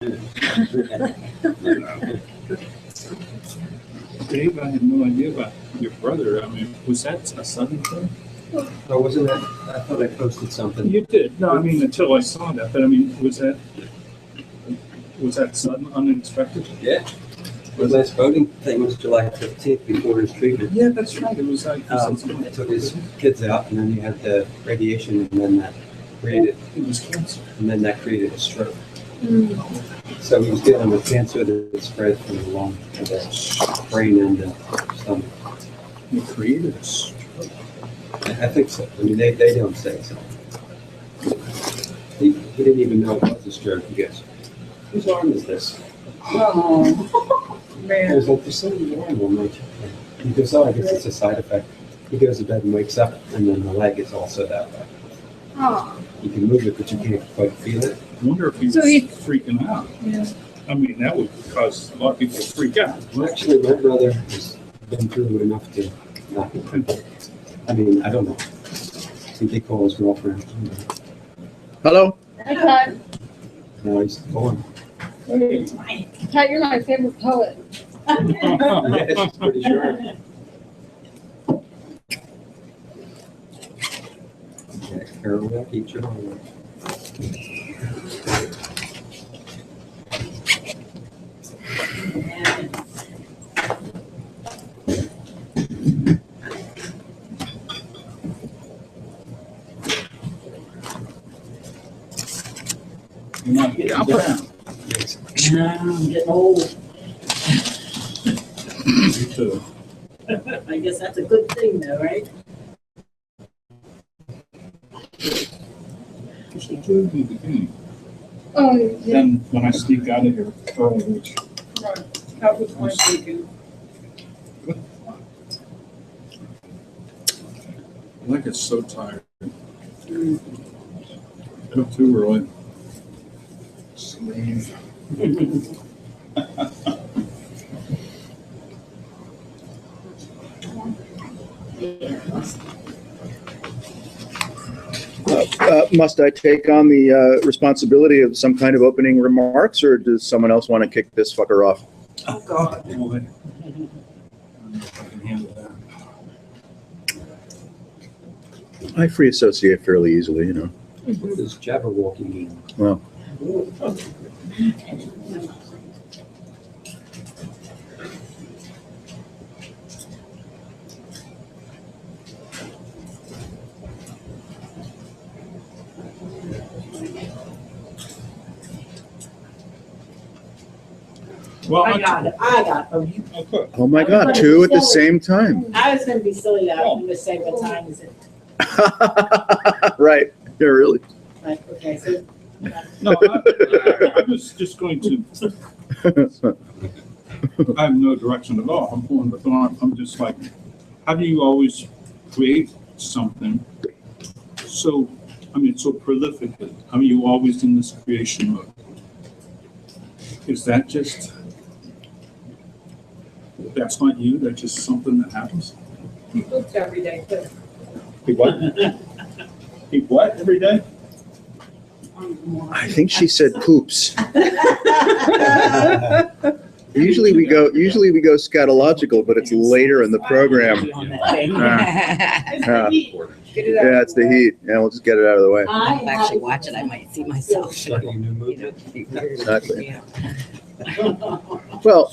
Dave, I had no idea about your brother. I mean, was that a sudden thing? Oh, wasn't that? I thought I posted something. You did. No, I mean, until I saw that. But I mean, was that sudden, unexpected? Yeah. The last voting thing was July 15th before his treatment. Yeah, that's right. It was like They took his kids out, and then he had the radiation, and then that created, it was cancer. and then that created a stroke. So he was dealing with cancer that spread from the lung to the brain and the stomach. It created a stroke. I think so. I mean, they don't say so. He didn't even know it was a stroke. He goes, "Whose arm is this?" Oh, I man. was like, "There's something wrong with my child." He goes, "Oh, I guess it's a side effect." He goes to bed and wakes up, and then the leg is also that way. Oh, You can move it, but you can't quite feel it. I wonder if he was So he- freaking out. yeah. I mean, that would cause a lot of people to freak out. Well, actually, my brother has been through enough to not. I mean, I don't know. He did call his girlfriend. Hello? Hi, Todd. No, he's gone. Todd, you're my favorite poet. Yeah, she's pretty sure. Yeah, Carol, teacher. You're not getting down. I'm getting old. You too. I guess that's a good thing though, right? Just the two in the beginning. Oh, yeah. Then when I sneak out of here, which That was my thinking. I get so tired. Up too early. Sleep. Must I take on the responsibility of some kind of opening remarks, or does someone else want to kick this fucker off? Oh, God. Boy. I don't know if I can handle that. I free associate fairly easily, you know. What does Jabberwocky mean? Well, Well, I got it. Okay. oh my God, two at the same time. I was gonna be silly that I'm gonna say what time is it? Right, yeah, really. Like, okay, so. No, I was just going to, I have no direction at all. I'm going with the thought. I'm just like, how do you always create something so, I mean, so prolifically? I mean, you always in this creation mode. Is that just, that's not you? That's just something that happens? He books every day, too. He what? He what every day? I think she said poops. Usually we go scatological, but it's later in the program. On that thing. Get it out. Yeah, it's the heat. Yeah, we'll just get it out of the way. I Actually watch it, I might see myself. Starting a new movie. Exactly. Yeah. Well,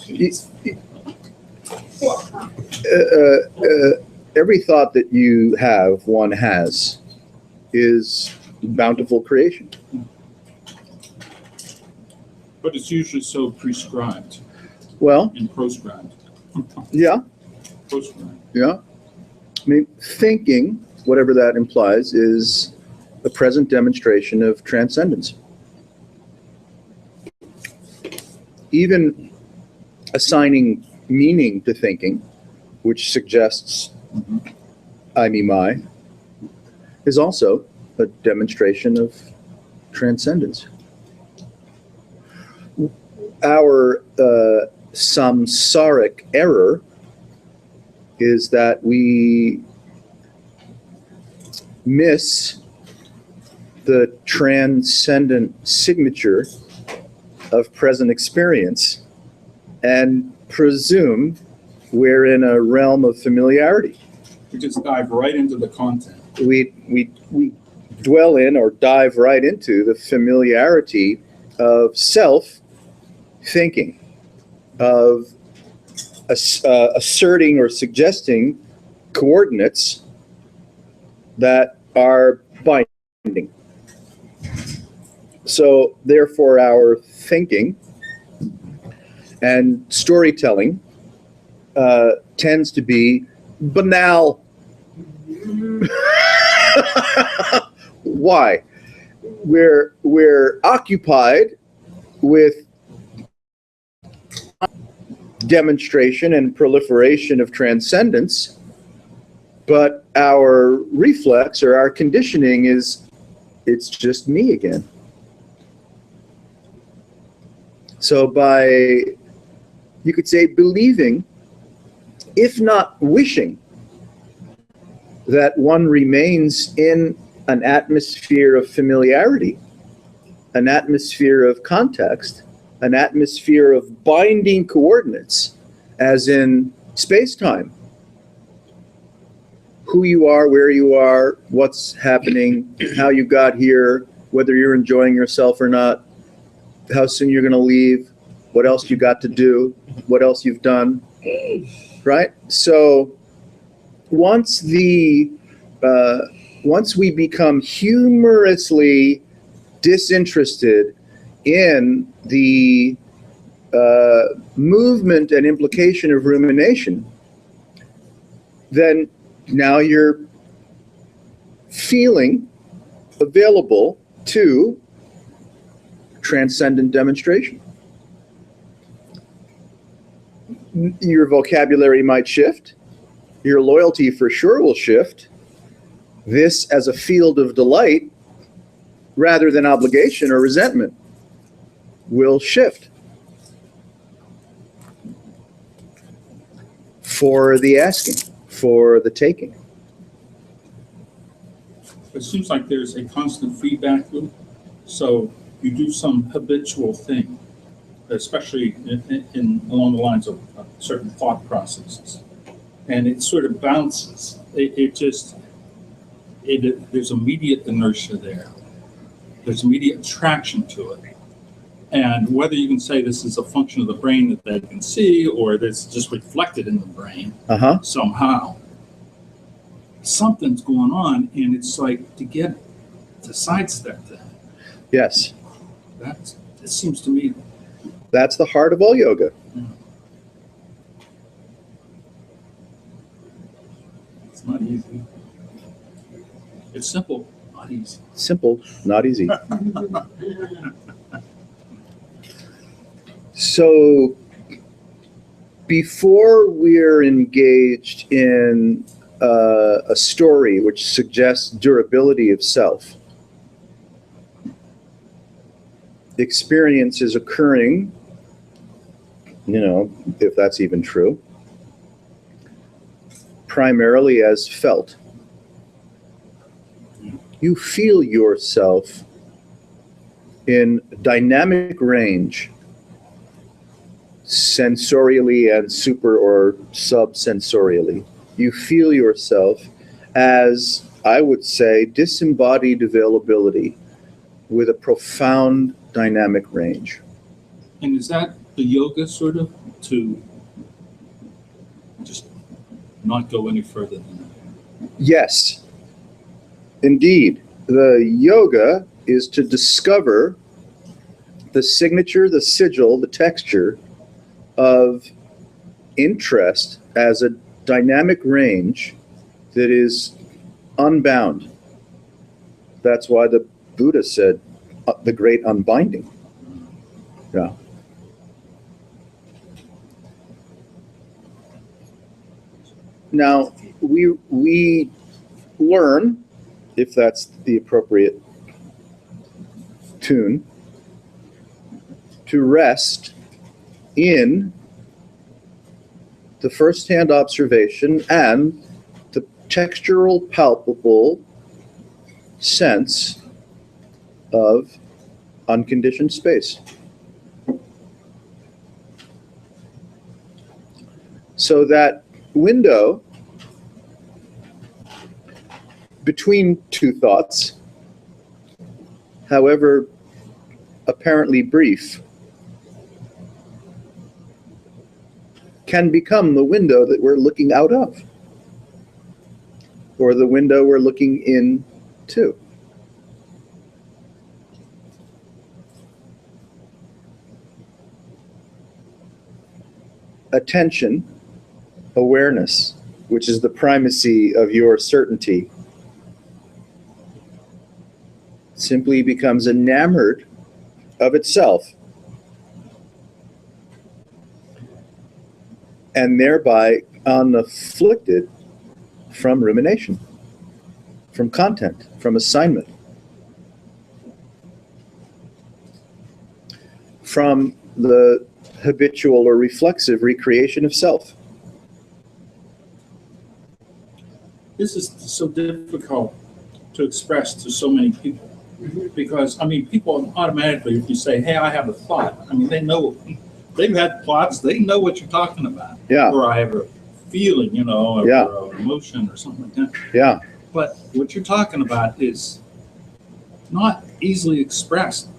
every thought that you have, one has, is bountiful creation. But it's usually so prescribed Well, and proscribed. yeah, Proscribed. yeah. I mean, thinking, whatever that implies, is a present demonstration of transcendence. Even assigning meaning to thinking, which suggests I, me, my, is also a demonstration of transcendence. Our samsaric error is that we miss the transcendent signature of present experience and presume we're in a realm of familiarity. We just dive right into the content. We dwell in or dive right into the familiarity of self-thinking, of asserting or suggesting coordinates that are binding. So therefore our thinking and storytelling tends to be banal. Why? We're occupied with demonstration and proliferation of transcendence, but our reflex or our conditioning is, it's just me again. So by, you could say, believing, if not wishing, that one remains in an atmosphere of familiarity, an atmosphere of context, an atmosphere of binding coordinates, as in space-time. Who you are, where you are, what's happening, how you got here, whether you're enjoying yourself or not, how soon you're going to leave, what else you got to do, what else you've done, right? So once we become humorously disinterested in the movement and implication of rumination, then now you're feeling available to transcendent demonstration. Your vocabulary might shift. Your loyalty for sure will shift. This as a field of delight rather than obligation or resentment will shift for the asking, for the taking. It seems like there's a constant feedback loop. So you do some habitual thing, especially in along the lines of certain thought processes, and it sort of bounces. There's immediate inertia there. There's immediate attraction to it. And whether you can say this is a function of the brain that they can see, or that's just reflected in the brain somehow, something's going on, and it's like to sidestep that. Yes. It seems to me. That's the heart of all yoga. It's not easy. It's simple, not easy. Simple, not easy. So before we're engaged in a story which suggests durability of self, experience is occurring, if that's even true, primarily as felt. You feel yourself in dynamic range, sensorially and super or subsensorially. You feel yourself as, I would say, disembodied availability with a profound dynamic range. And is that the yoga sort of to just not go any further than that? Yes, indeed. The yoga is to discover the signature, the sigil, the texture of interest as a dynamic range that is unbound. That's why the Buddha said the great unbinding. Yeah. Now, we learn, if that's the appropriate tune, to rest in the first-hand observation and the textural, palpable sense of unconditioned space. So that window between two thoughts, however apparently brief, can become the window that we're looking out of, or the window we're looking into. Attention, awareness, which is the primacy of your certainty, simply becomes enamored of itself, and thereby unafflicted from rumination, from content, from assignment, from the habitual or reflexive recreation of self. This is so difficult to express to so many people. Because, I mean, people automatically, if you say, hey, I have a thought, I mean, they know, they've had thoughts, they know what you're talking about. Yeah. Or I have a feeling, you know, or Yeah. an emotion or something like that. Yeah. But what you're talking about is not easily expressed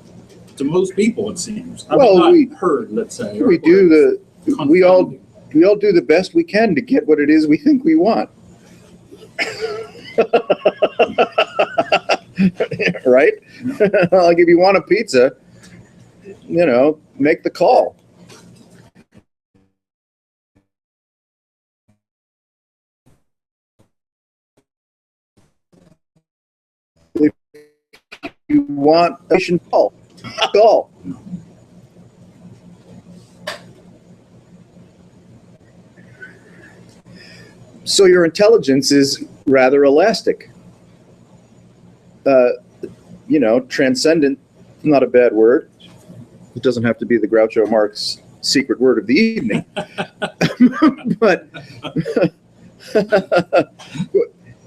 to most people, it seems. I Well, mean, not heard, let's say. We all do the best we can to get what it is we think we want. Right? Like if you want a pizza, you know, make the call. If you want a call, call. So your intelligence is rather elastic. You know, transcendent, not a bad word. It doesn't have to be the Groucho Marx secret word of the evening. But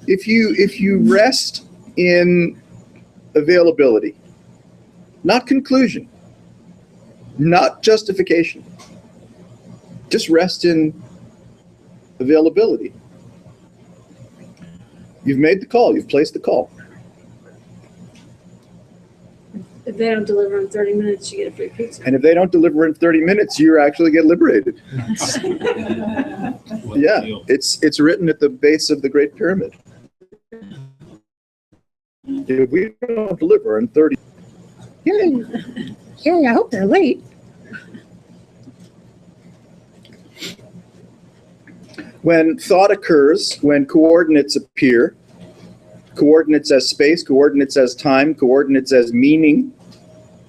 if you rest in availability, not conclusion, not justification, just rest in availability. You've made the call, you've placed the call. If they don't deliver in 30 minutes, you get a free pizza. And if they don't deliver in 30 minutes, you actually get liberated. Yeah, it's written at the base of the Great Pyramid. If we don't deliver in 30, Hey, I hope they're late. when thought occurs, when coordinates appear, coordinates as space, coordinates as time, coordinates as meaning,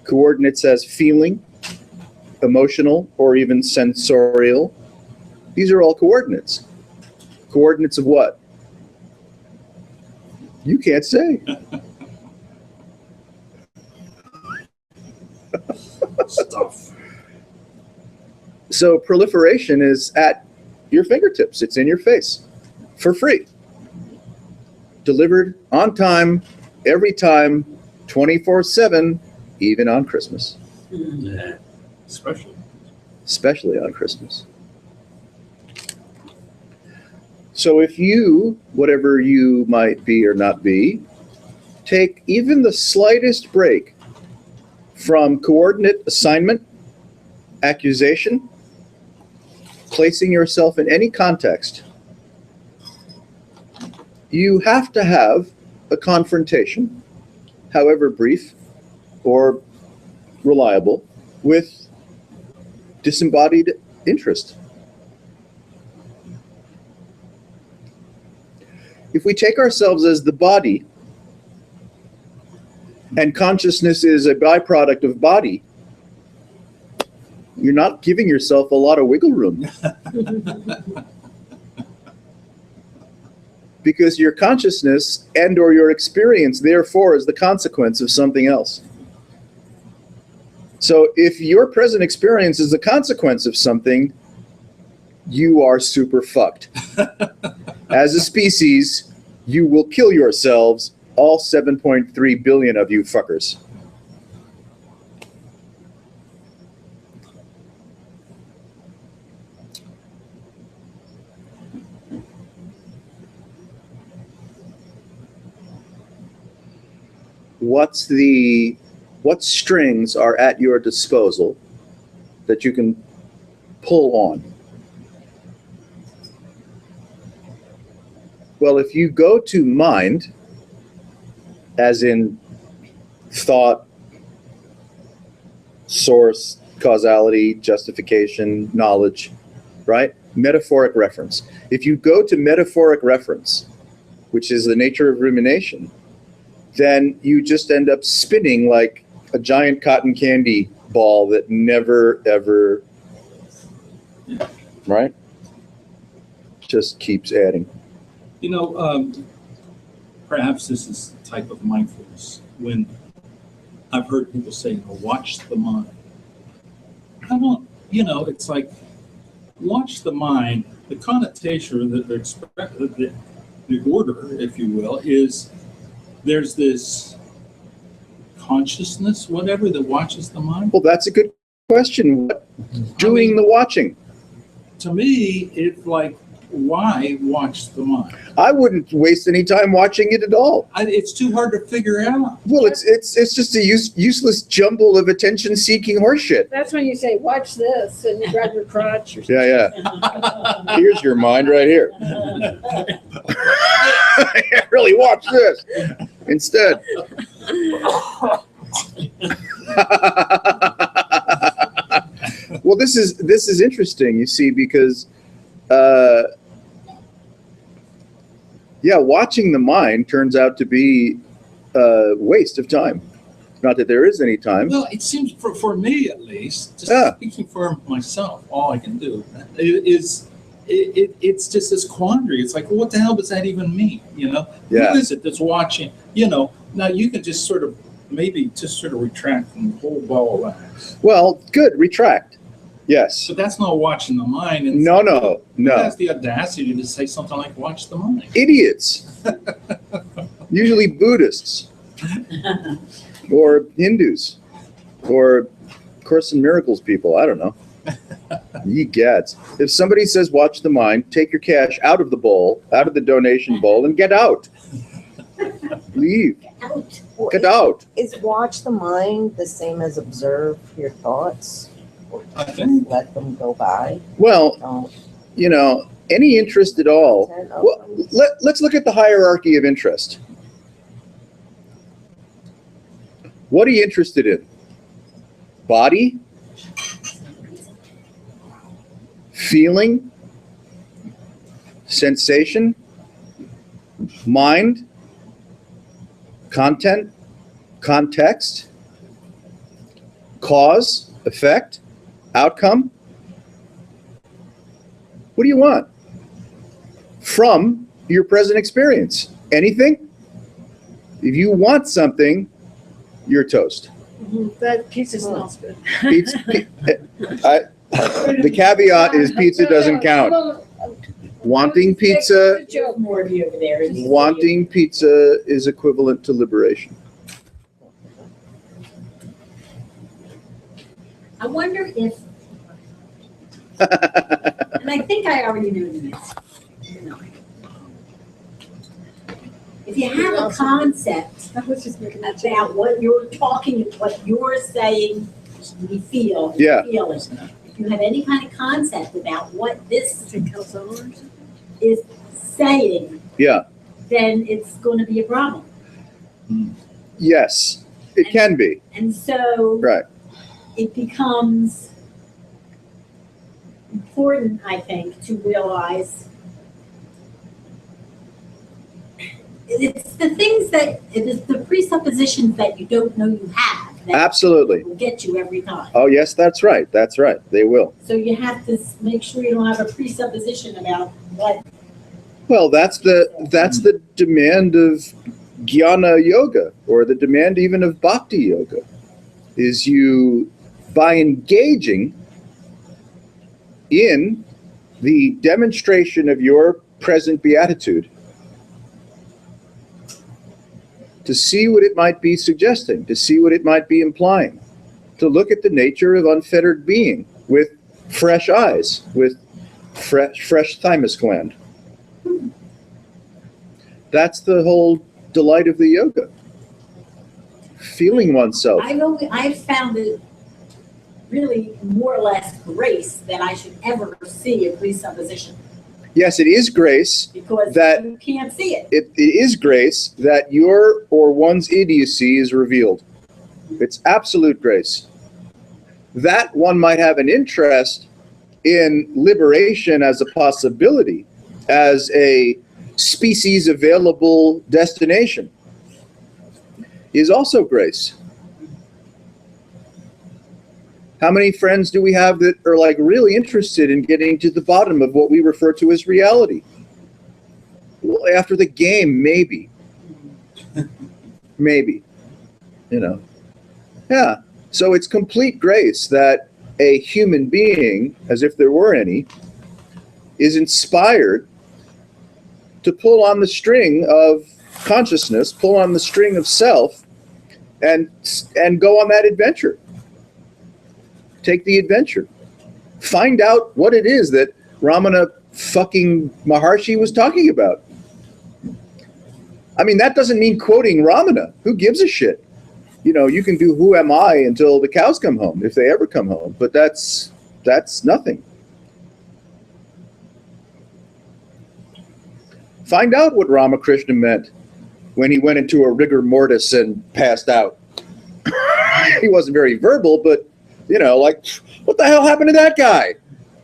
coordinates as feeling, emotional, or even sensorial, these are all coordinates. Coordinates of what? You can't say. Stuff. So proliferation is at your fingertips. It's in your face for free. Delivered on time, every time, 24/7, even on Christmas, Yeah. Especially. on Christmas. So if you, whatever you might be or not be, take even the slightest break from coordinate assignment, accusation, placing yourself in any context, you have to have a confrontation, however brief or reliable, with disembodied interest. If we take ourselves as the body, and consciousness is a byproduct of body, you're not giving yourself a lot of wiggle room. Because your consciousness and or your experience, therefore, is the consequence of something else. So if your present experience is the consequence of something, you are super fucked. As a species, you will kill yourselves, all 7.3 billion of you fuckers. what strings are at your disposal that you can pull on? Well, if you go to mind, as in thought, source, causality, justification, knowledge, right? Metaphoric reference. If you go to metaphoric reference, which is the nature of rumination, then you just end up spinning like a giant cotton candy ball that never, ever, right? Just keeps adding. You know, perhaps this is a type of mindfulness when I've heard people say, watch the mind. I don't, it's like, watch the mind, the connotation, the order, if you will, is there's this consciousness, whatever, that watches the mind. Well, that's a good question. Doing the watching. To me, it's like, why watch the mind? I wouldn't waste any time watching it at all. It's too hard to figure out. Well, it's just a useless jumble of attention-seeking horseshit. That's when you say, watch this, and you grab your crotch or something. Yeah. Here's your mind right here. Really, watch this instead. Well, this is interesting, you see, because watching the mind turns out to be a waste of time. Not that there is any time. Well, it seems, for me at least, just speaking for myself, all I can do is it's just this quandary. It's like, well, what the hell does that even mean? Yeah. Who is it that's watching? Now you can just sort of retract from the whole ball of wax. Well, good, retract. Yes. But that's not watching the mind. And No. Who has the audacity to say something like watch the mind? Idiots. Usually Buddhists. Or Hindus. Or Course in Miracles people. I don't know. Ye gads. If somebody says watch the mind, take your cash out of the bowl, out of the donation bowl, and get out. Leave. Get out. Is watch the mind the same as observe your thoughts? I think. Let them go by? Well, Don't. any interest at all. Pretend Well, open. let's look at the hierarchy of interest. What are you interested in? Body? Feeling? Sensation? Mind? Content? Context? Cause? Effect? Outcome? What do you want from your present experience? Anything? If you want something, you're toast. That pizza smells good. The caveat is pizza doesn't count. Wanting pizza, Good joke. More of you over there. wanting pizza is equivalent to liberation. I wonder if, and I think I already know the answer. If you have a concept I was just making that about what you're talking, what you're saying, we feel, Yeah. feeling. If you have any kind of concept about what this joke. Calzone or something. is saying, Yeah, then it's going to be a problem. yes, it can be, And so right. it becomes important, I think, to realize it's the things that, it is the presuppositions that you don't know you have that Absolutely. will get you every time. Oh, yes, that's right, they will. So you have to make sure you don't have a presupposition about what, Well, that's the demand of jnana yoga, or the demand even of bhakti yoga, is you, by engaging in the demonstration of your present beatitude, to see what it might be suggesting, to see what it might be implying, to look at the nature of unfettered being with fresh eyes, with fresh thymus gland. That's the whole delight of the yoga. feeling oneself. I've found it really more or less grace that I should ever see a presupposition, Yes, it is grace. because That- you can't see it. It is grace that your or one's idiocy is revealed. It's absolute grace. That one might have an interest in liberation as a possibility, as a species available destination, is also grace. How many friends do we have that are like really interested in getting to the bottom of what we refer to as reality? Well, after the game, maybe. Maybe. You know. Yeah. So it's complete grace that a human being, as if there were any, is inspired to pull on the string of consciousness, pull on the string of self, and go on that adventure. Take the adventure. Find out what it is that Ramana fucking Maharshi was talking about. I mean, that doesn't mean quoting Ramana. Who gives a shit? You know, you can do who am I until the cows come home, if they ever come home. But that's nothing. Find out what Ramakrishna meant when he went into a rigor mortis and passed out. He wasn't very verbal, but, you know, like, what the hell happened to that guy?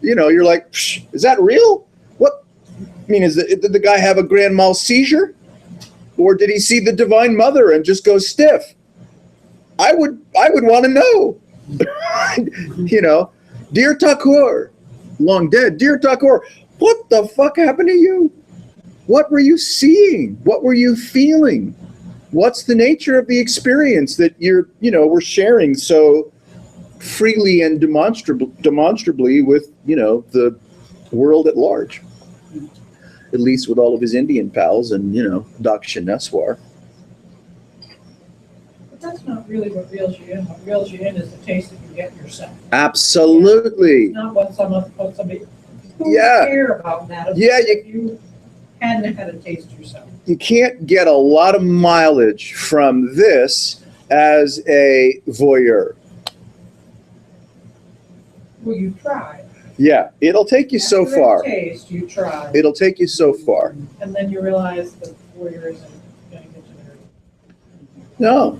You know, you're like, is that real? What? I mean, did the guy have a grand mal seizure? Or did he see the Divine Mother and just go stiff? I would want to know. You know, dear Thakur, long dead, dear Thakur, what the fuck happened to you? What were you seeing? What were you feeling? What's the nature of the experience that we're sharing so freely and demonstrably with, the world at large? At least with all of his Indian pals and, Dakshineswar. But that's not really what reels you in. What reels you in is the taste that you get yourself. Absolutely. It's not what somebody who Yeah. care about that. Yeah, If you hadn't had a taste yourself. You can't get a lot of mileage from this as a voyeur. Well, you try. Yeah, it'll take you so After that far. taste, you try. It'll take you so far. And then you realize that warrior isn't going to get you there. No.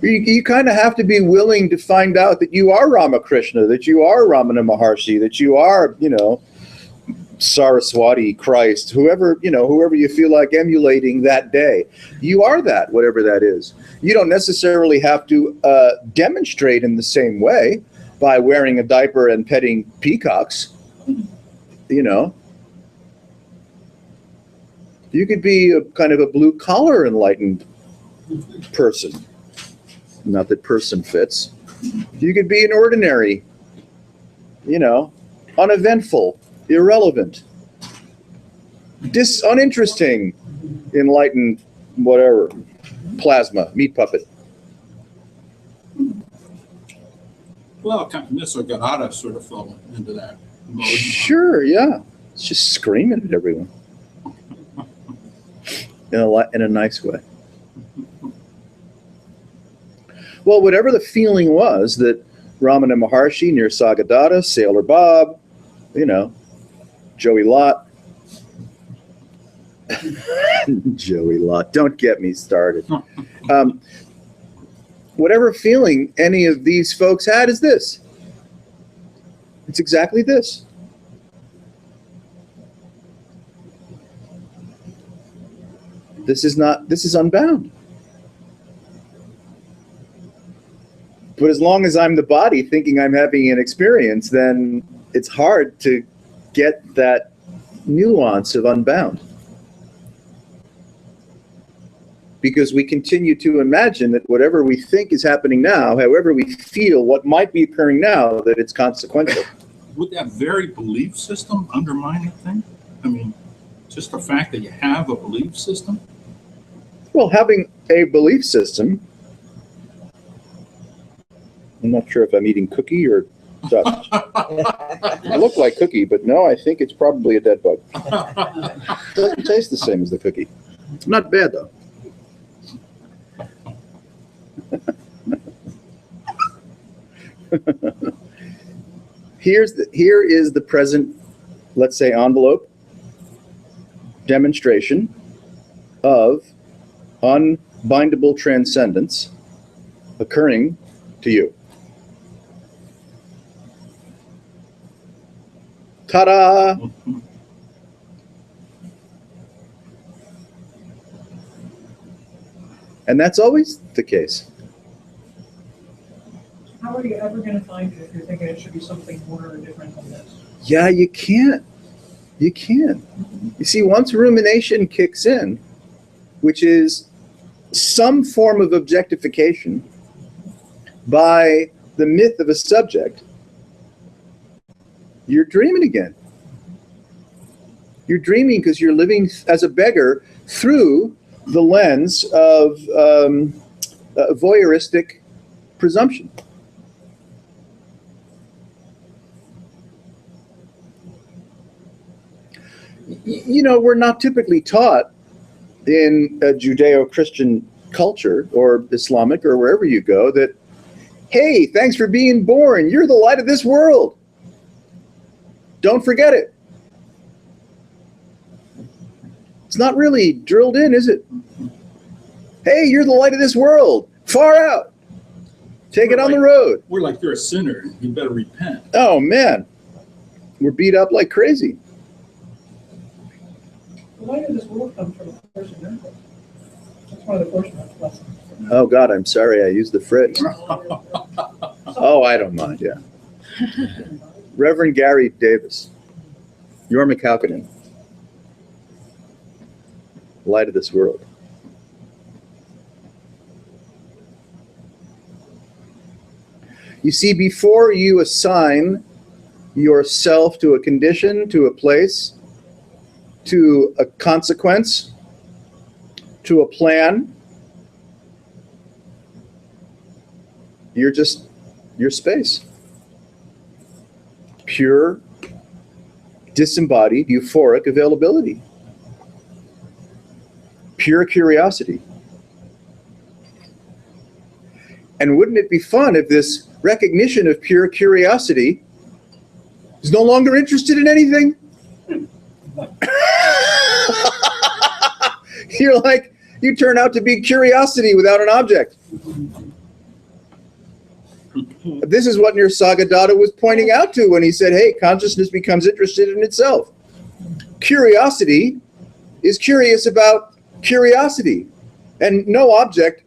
You kind of have to be willing to find out that you are Ramakrishna, that you are Ramana Maharshi, that you are, Saraswati, Christ, whoever you feel like emulating that day. You are that, whatever that is. You don't necessarily have to demonstrate in the same way by wearing a diaper and petting peacocks. You could be a kind of a blue collar enlightened person. Not that person fits. You could be an ordinary, uneventful, irrelevant, uninteresting, enlightened, whatever, plasma, meat puppet. Well, Nisargadatta sort of fell into that mode. Sure, yeah. It's just screaming at everyone. In a nice way. Well, whatever the feeling was that Ramana Maharshi, Nisargadatta, Sailor Bob, Joey Lott. Joey Lott, don't get me started. Whatever feeling any of these folks had is this. It's exactly this. This is unbound. But as long as I'm the body thinking I'm having an experience, then it's hard to get that nuance of unbound. Because we continue to imagine that whatever we think is happening now, however we feel what might be occurring now, that it's consequential. Would that very belief system undermine the thing? I mean, just the fact that you have a belief system? Well, having a belief system, I'm not sure if I'm eating cookie or dust. I look like cookie, but no, I think it's probably a dead bug. Doesn't taste the same as the cookie. Not bad, though. Here is the present, let's say, envelope demonstration of unbindable transcendence occurring to you. Ta-da! And that's always the case. How are you ever gonna find it if you're thinking it should be something more or different than this? Yeah, you can't. You can't. You see, once rumination kicks in, which is some form of objectification by the myth of a subject, you're dreaming again. You're dreaming because you're living as a beggar through the lens of voyeuristic presumption. You know, we're not typically taught in a Judeo-Christian culture or Islamic or wherever you go that, hey, thanks for being born. You're the light of this world. Don't forget it. It's not really drilled in, is it? Hey, you're the light of this world. Far out. Take it on the road. We're like, you're a sinner. You better repent. Oh, man. We're beat up like crazy. The light of this world comes from a person. Isn't it? That's one of the first lessons. Oh, God, I'm sorry I used the fridge. Oh, I don't mind, yeah. Reverend Gary Davis, Your McCalkinen, light of this world. You see, before you assign yourself to a condition, to a place, to a consequence, to a plan, you're just your space. Pure, disembodied, euphoric availability. Pure curiosity. And wouldn't it be fun if this recognition of pure curiosity is no longer interested in anything? You're like, you turn out to be curiosity without an object. This is what Nisargadatta was pointing out to when he said, hey, consciousness becomes interested in itself. Curiosity is curious about curiosity, and no object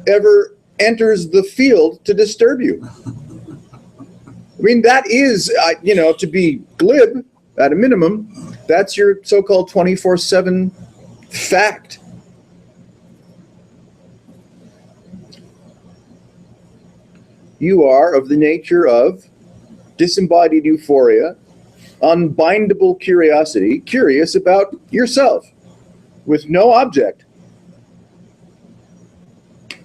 ever enters the field to disturb you. I mean, that is, to be glib, at a minimum, that's your so-called 24/7 fact. You are of the nature of disembodied euphoria, unbindable curiosity, curious about yourself, with no object,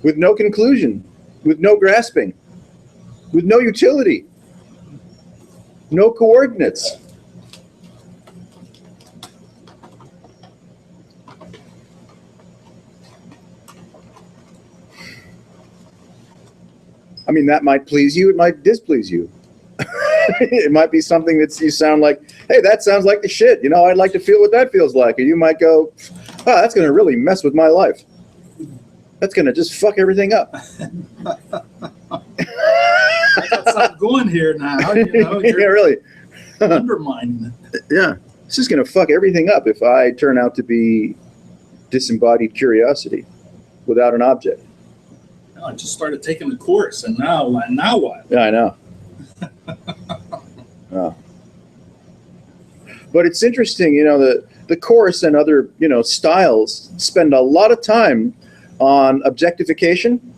with no conclusion, with no grasping, with no utility, no coordinates. I mean, that might please you, it might displease you. It might be something that you sound like, hey, that sounds like the shit. You know, I'd like to feel what that feels like. And you might go, oh, that's going to really mess with my life. That's going to just fuck everything up. I got something going here now. You know, Yeah, you're really. undermining it. Yeah. This is going to fuck everything up if I turn out to be disembodied curiosity without an object. I just started taking the course, and now what? Yeah, I know. Oh. But it's interesting, the course and other, styles spend a lot of time on objectification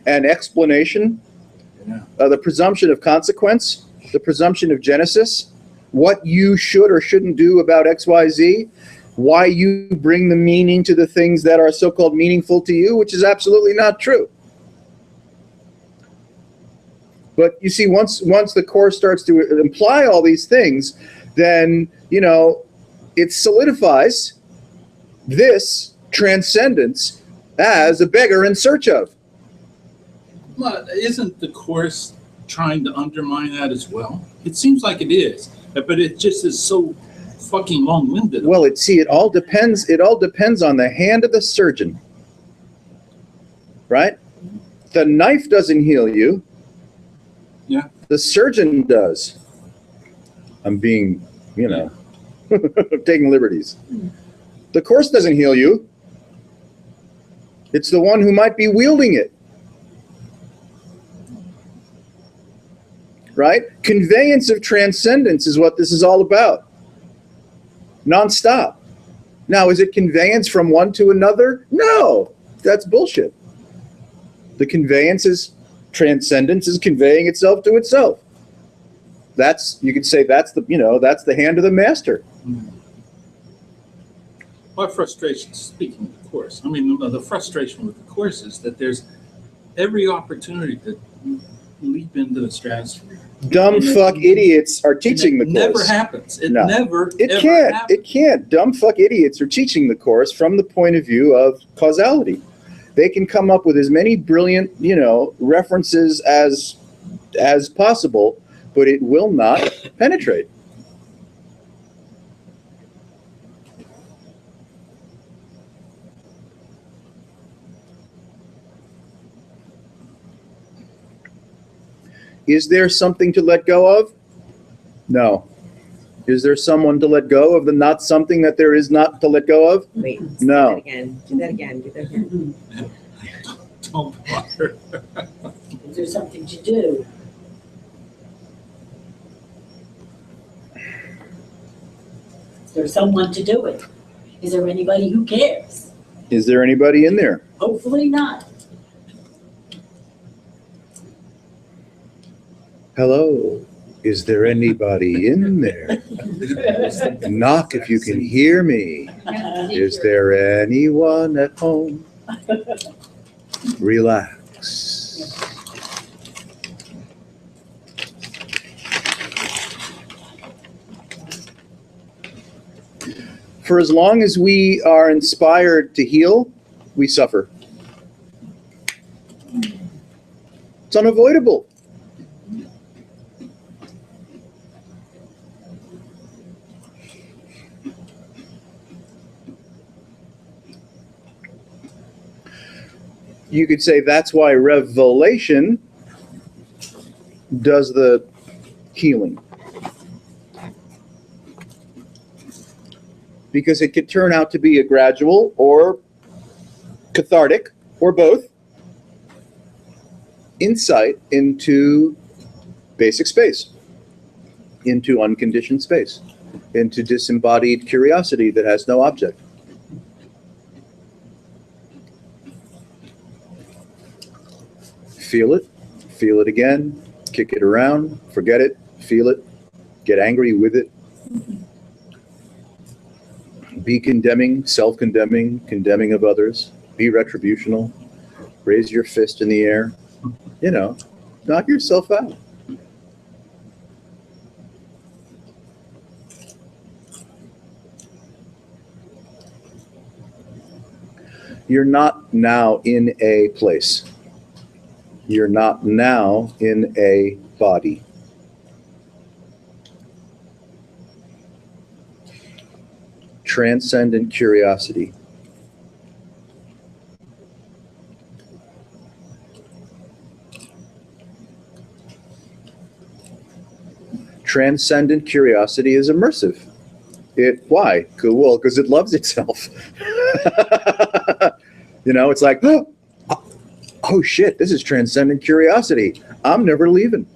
and explanation, the presumption of consequence, the presumption of genesis, what you should or shouldn't do about X, Y, Z, why you bring the meaning to the things that are so-called meaningful to you, which is absolutely not true. But you see, once the Course starts to imply all these things, then, it solidifies this transcendence as a beggar in search of. Well, isn't the course trying to undermine that as well? It seems like it is, but it just is so fucking long-winded. Well, it all depends on the hand of the surgeon. Right? The knife doesn't heal you. Yeah. The surgeon does. I'm being, taking liberties. The course doesn't heal you. It's the one who might be wielding it. Right? Conveyance of transcendence is what this is all about. Nonstop. Now, is it conveyance from one to another? No, that's bullshit. The conveyance is transcendence is conveying itself to itself. You could say that's the hand of the master. My frustration, speaking of the course, I mean, the frustration with the course is that there's every opportunity to leap into the stratosphere. Dumb fuck idiots are teaching the And it course. never happens. It No. never, It ever can't. happens. It can't. Dumb fuck idiots are teaching the course from the point of view of causality. They can come up with as many brilliant, references as possible, but it will not penetrate. Is there something to let go of? No. Is there someone to let go of the not something that there is not to let go of? Wait, No. do that again, do that again. Don't bother. Is there something to do? Is there someone to do it? Is there anybody who cares? Is there anybody in there? Hopefully not. Hello? Is there anybody in there? Knock if you can hear me. Is there anyone at home? Relax. For as long as we are inspired to heal, we suffer. It's unavoidable. You could say that's why revelation does the healing. Because it could turn out to be a gradual or cathartic, or both, insight into basic space, into unconditioned space, into disembodied curiosity that has no object. Feel it again, kick it around, forget it, feel it, get angry with it. Be condemning, self-condemning, condemning of others. Be retributional. Raise your fist in the air. Knock yourself out. You're not now in a place. You're not now in a body. Transcendent curiosity. Transcendent curiosity is immersive. Why? Well, because it loves itself. It's like, oh shit, this is transcendent curiosity. I'm never leaving.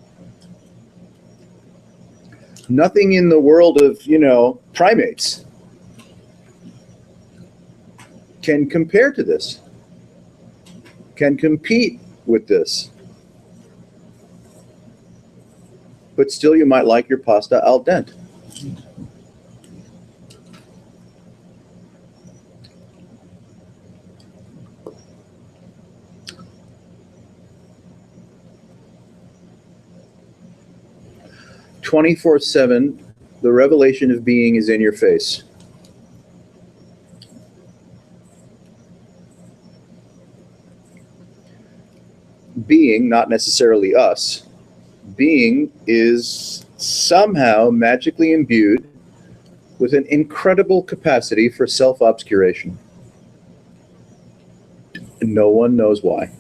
Nothing in the world of, primates can compare to this, can compete with this. But still, you might like your pasta al dente. "24/7, the revelation of being is in your face. being, not necessarily us, being is somehow magically imbued with an incredible capacity for self-obscuration. No one knows why.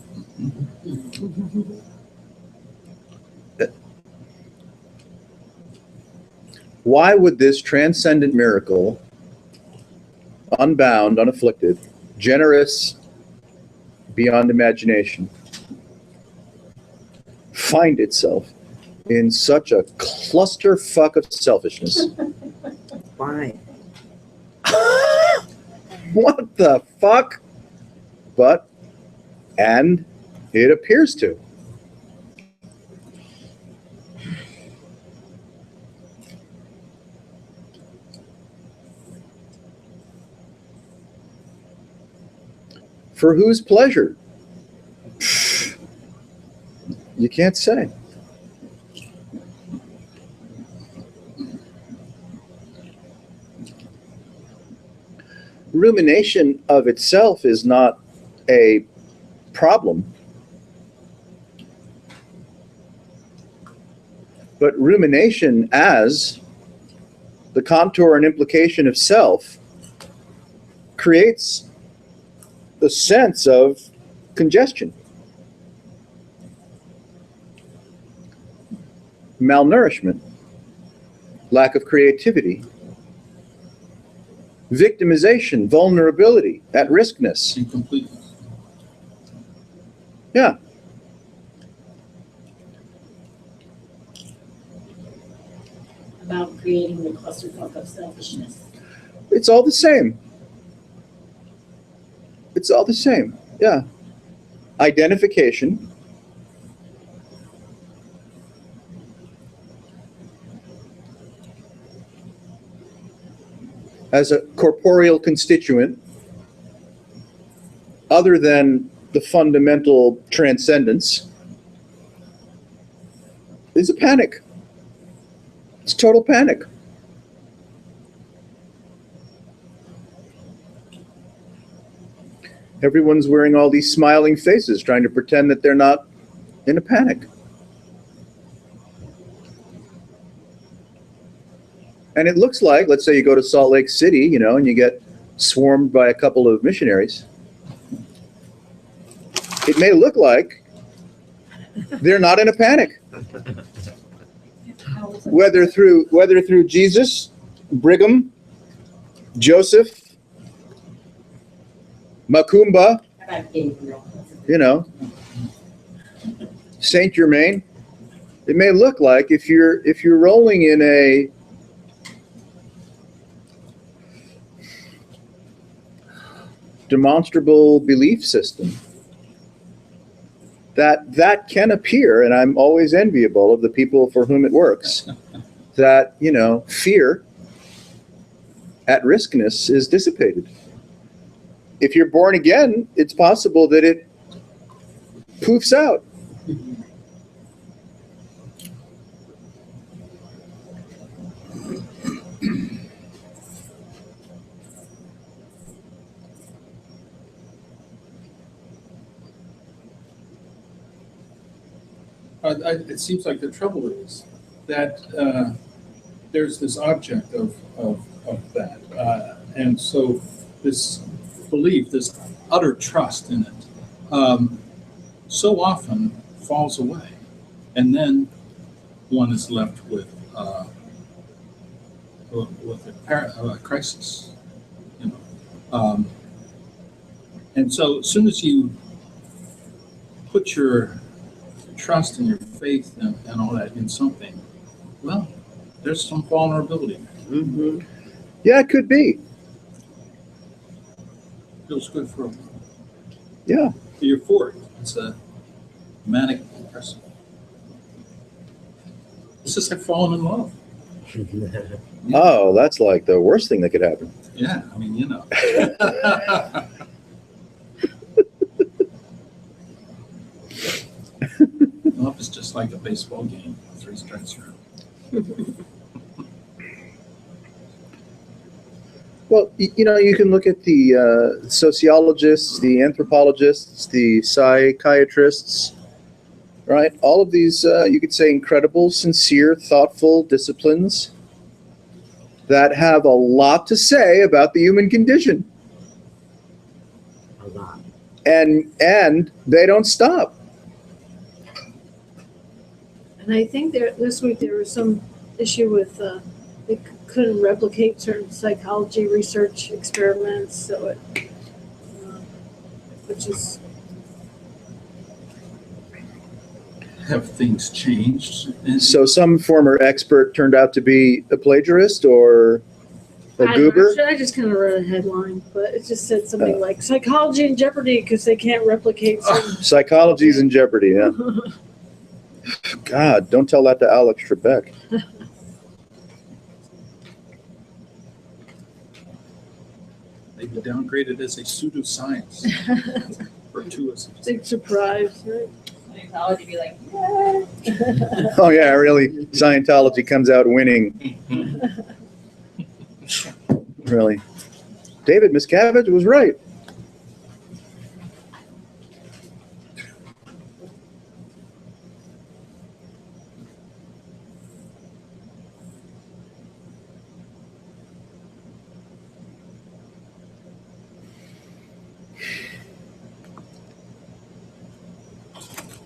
Why would this transcendent miracle, unbound, unafflicted, generous beyond imagination, find itself in such a clusterfuck of selfishness? Why? What the fuck? And it appears to. For whose pleasure? You can't say. Rumination of itself is not a problem, but rumination as the contour and implication of self creates the sense of congestion, malnourishment, lack of creativity, victimization, vulnerability, at-riskness. Incompleteness. Yeah. About creating the clusterfuck of selfishness. It's all the same. It's all the same. Yeah. Identification. As a corporeal constituent, other than the fundamental transcendence, is a panic. It's total panic. Everyone's wearing all these smiling faces, trying to pretend that they're not in a panic. And it looks like, let's say you go to Salt Lake City, you know, and you get swarmed by a couple of missionaries. It may look like they're not in a panic. Whether through Jesus, Brigham, Joseph, Macumba, About Gabriel. you know, Saint Germain. It may look like if you're rolling in a demonstrable belief system, that can appear, and I'm always enviable of the people for whom it works, that, you know, fear, at-riskness is dissipated. If you're born again, it's possible that it poofs out. It seems like the trouble is that there's this object of that. And so this belief, this utter trust in it, so often falls away. And then one is left with a crisis, you know. And so as soon as you put your trust and your faith and all that in something, well, there's some vulnerability. Mm-hmm. Yeah, it could be. Feels good for a while. Yeah. Euphoric. It's a manic depressive. It's just like falling in love. Oh, that's like the worst thing that could happen. Yeah, I mean, you know. Love is just like a baseball game, 3 strikes through. Well, you know, you can look at the sociologists, the anthropologists, the psychiatrists, right? All of these, you could say, incredible, sincere, thoughtful disciplines that have a lot to say about the human condition. A lot. And they don't stop. And I think this week there was some issue with, they couldn't replicate certain psychology research experiments, so it, which is, Have things changed? And So some former expert turned out to be a plagiarist or a I don't goober. know, I just kind of read a headline, but it just said something like psychology in jeopardy because they can't replicate certain. Psychology's in jeopardy, yeah. God, don't tell that to Alex Trebek. they've been downgraded as a pseudoscience. Fortuitous. Big surprise, right? Scientology be like, Oh yeah, really, Scientology comes out winning. Really. David Miscavige was right.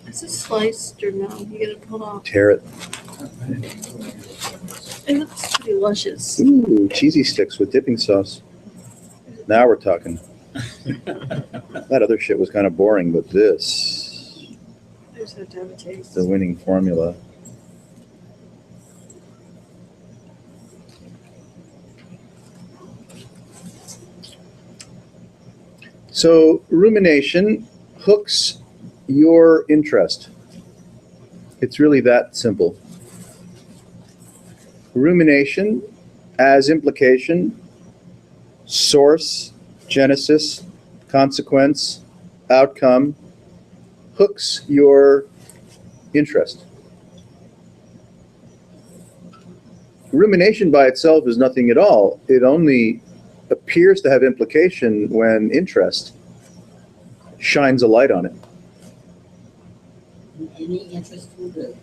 Is it sliced or no? You gotta pull off. Tear it. It looks pretty luscious. Ooh, cheesy sticks with dipping sauce. Now we're talking. That other shit was kind of boring, but this, I just have to have a taste. the winning formula. So rumination hooks your interest. It's really that simple. Rumination as implication, source, genesis, consequence, outcome, hooks your interest. Rumination by itself is nothing at all. It only appears to have implication when interest shines a light on it. Any interest will do.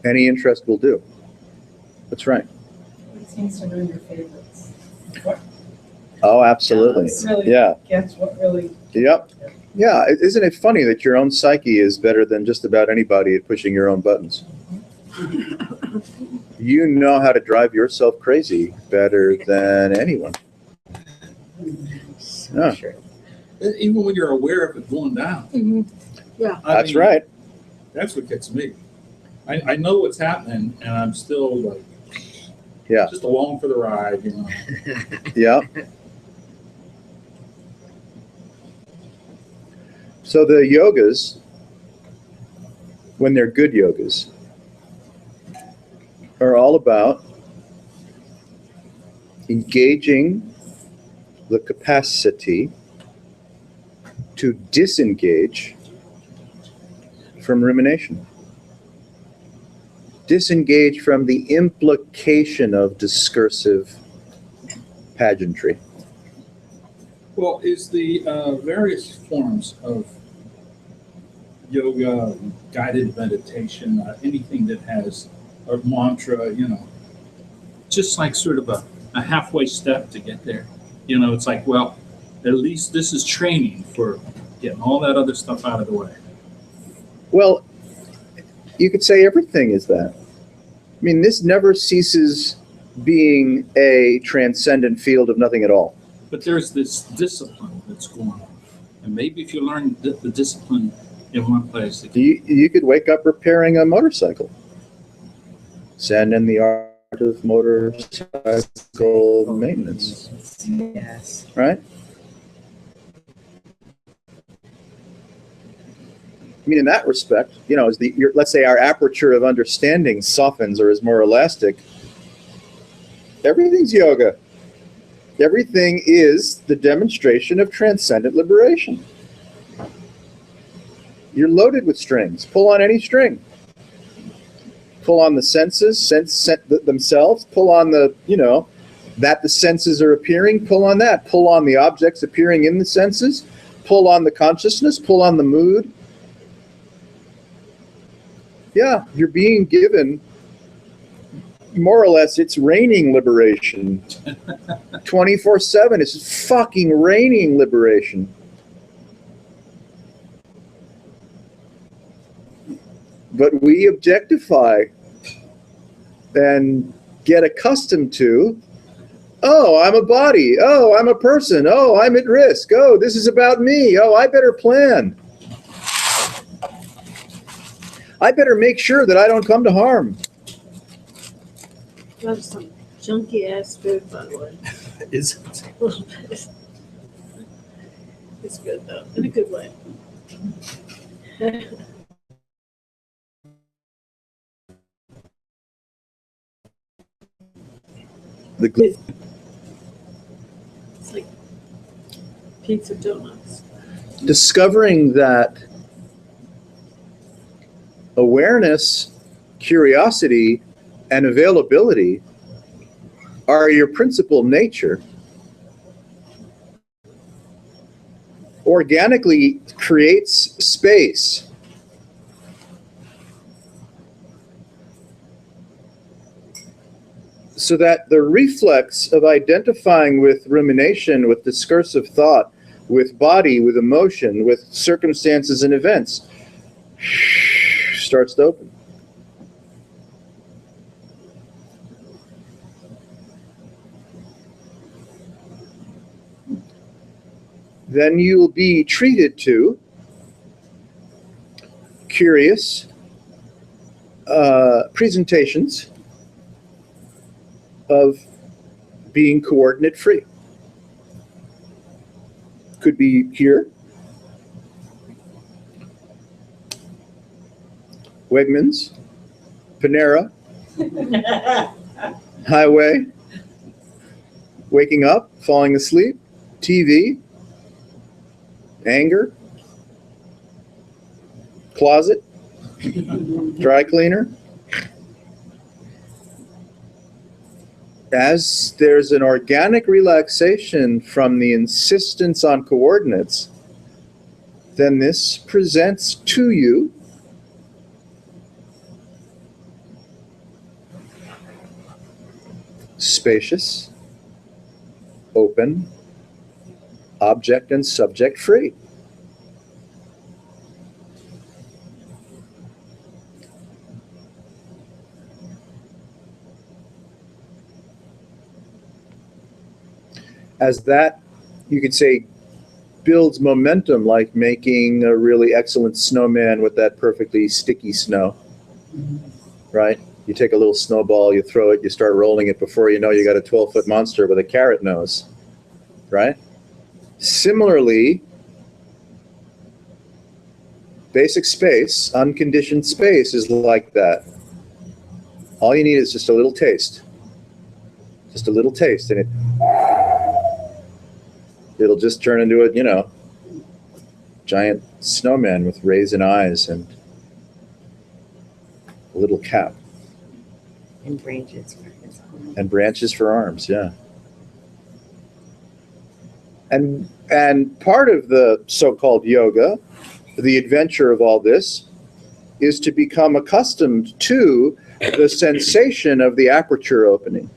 Any interest will do. That's right. It seems to know your favorites. Oh, absolutely. Really Yeah. gets what really, Yep. Yeah. Isn't it funny that your own psyche is better than just about anybody at pushing your own buttons? You know how to drive yourself crazy better than anyone. Yeah. Even when you're aware of it going down. Mhm. I That's mean, right. That's what gets me. I know what's happening, and I'm still like, Yeah. just along for the ride, you know. Yeah. So the yogas, when they're good yogas, are all about engaging the capacity to disengage from rumination. Disengage from the implication of discursive pageantry. Well, is the various forms of yoga, guided meditation, anything that has a mantra, you know, just like sort of a halfway step to get there. You know, it's like, well, at least this is training for getting all that other stuff out of the way. Well, you could say everything is that. I mean, this never ceases being a transcendent field of nothing at all. But there's this discipline that's going on. And maybe if you learn the discipline in one place, it can You could wake up repairing a motorcycle. Zen and the art of motorcycle maintenance, Yes. right? I mean, in that respect, you know, as let's say our aperture of understanding softens or is more elastic, everything's yoga. Everything is the demonstration of transcendent liberation. You're loaded with strings. Pull on any string. Pull on the senses, themselves. Pull on the, that the senses are appearing. Pull on that. Pull on the objects appearing in the senses. Pull on the consciousness. Pull on the mood. Yeah, you're being given, more or less, it's raining liberation. 24/7, it's just fucking raining liberation. But we objectify and get accustomed to, oh, I'm a body. Oh, I'm a person. Oh, I'm at risk. Oh, this is about me. Oh, I better plan. I better make sure that I don't come to harm. That's some junky ass food, by the way. Is A little bit. It's good though, in a good way. the gl- It's like pizza donuts. discovering that awareness, curiosity, and availability are your principal nature organically creates space. So that the reflex of identifying with rumination, with discursive thought, with body, with emotion, with circumstances and events starts to open. Then you will be treated to curious presentations of being coordinate free. Could be here, Wegmans, Panera, highway, waking up, falling asleep, TV, anger, closet, dry cleaner. As there's an organic relaxation from the insistence on coordinates, then this presents to you spacious, open, object and subject free. As that, you could say, builds momentum, like making a really excellent snowman with that perfectly sticky snow, right? You take a little snowball, you throw it, you start rolling it, before you know you got a 12-foot monster with a carrot nose, right? Similarly, basic space, unconditioned space is like that. All you need is just a little taste. Just a little taste, and it'll just turn into a, giant snowman with raisin eyes and a little cap. And branches for his arm. And branches for arms, yeah. And part of the so-called yoga, the adventure of all this, is to become accustomed to the sensation of the aperture opening.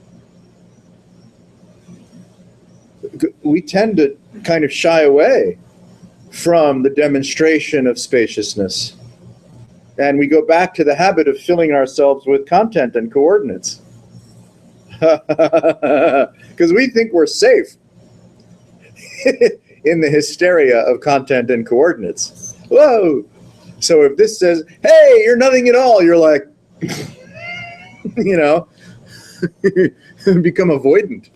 We tend to kind of shy away from the demonstration of spaciousness. And we go back to the habit of filling ourselves with content and coordinates. Because we think we're safe in the hysteria of content and coordinates. Whoa! So if this says, hey, you're nothing at all, you're like, become avoidant.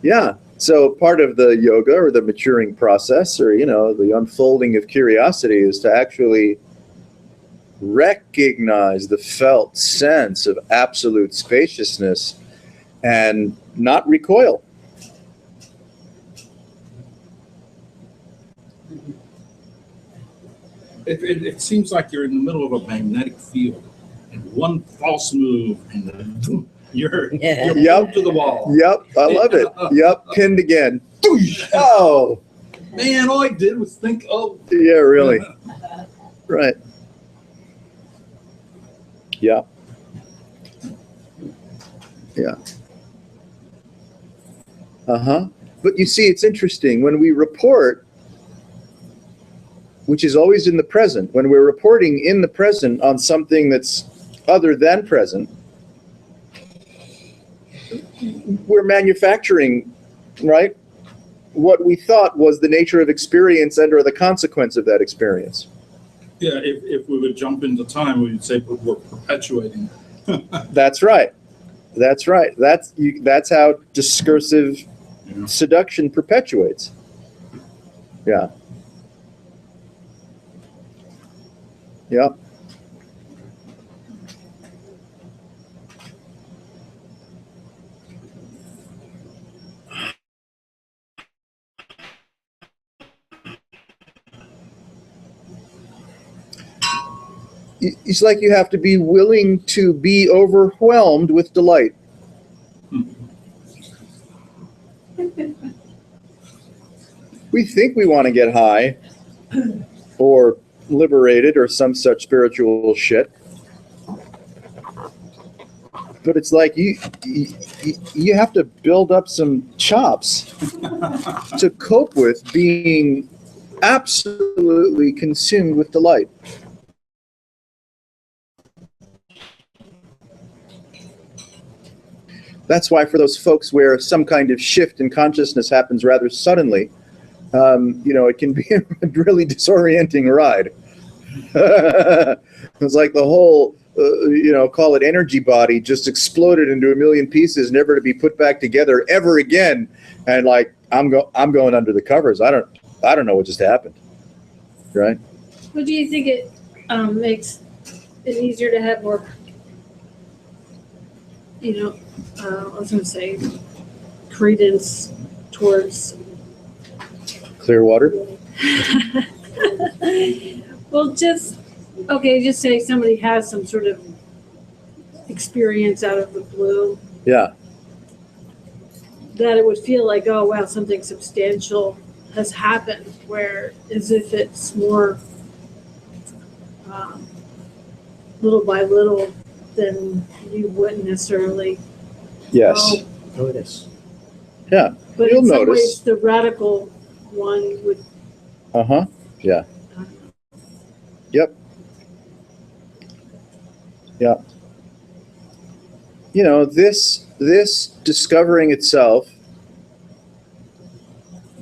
Yeah. So part of the yoga or the maturing process, or, the unfolding of curiosity, is to actually recognize the felt sense of absolute spaciousness and not recoil. It seems like you're in the middle of a magnetic field, and one false move, and then you're Yep. to the wall. Yep. I love it. Yep. Pinned again. Oh. Man, all I did was think, Yeah, really. Right. Yeah. Yeah. Uh-huh. But you see, it's interesting. When we report, which is always in the present, when we're reporting in the present on something that's other than present, we're manufacturing, right, what we thought was the nature of experience and or the consequence of that experience. Yeah, if we would jump into time, we'd say we're perpetuating. That's right. That's right. That's how discursive Yeah. seduction perpetuates. Yeah. Yeah. It's like you have to be willing to be overwhelmed with delight. We think we want to get high or liberated or some such spiritual shit. But it's like you have to build up some chops to cope with being absolutely consumed with delight. That's why for those folks where some kind of shift in consciousness happens rather suddenly, it can be a really disorienting ride. It's like the whole, call it energy body just exploded into a million pieces, never to be put back together ever again. And like, I'm going under the covers. I don't know what just happened. Right? Well, do you think it makes it easier to have more, I was going to say, credence towards Clearwater? well, just say somebody has some sort of experience out of the blue, Yeah. that it would feel like, oh, wow, something substantial has happened, where as if it's more little by little than you wouldn't necessarily Yes. know. Notice. Yeah. But You'll in some notice. ways, the radical one would. Uh-huh. Yeah. Yep. Yeah. This discovering itself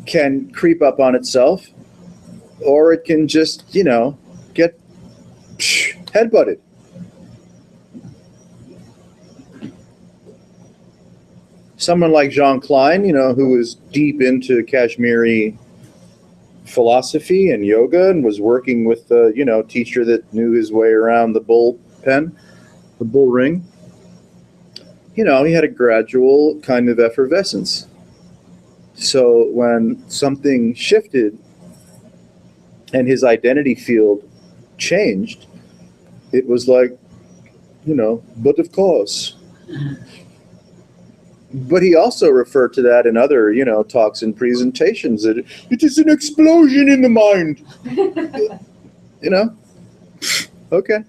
can creep up on itself, or it can just, get headbutted. Someone like Jean Klein, who was deep into Kashmiri philosophy and yoga and was working with a, teacher that knew his way around the bull ring. He had a gradual kind of effervescence. So when something shifted and his identity field changed, it was like, but of course. But he also referred to that in other, talks and presentations, that it is an explosion in the mind. Okay.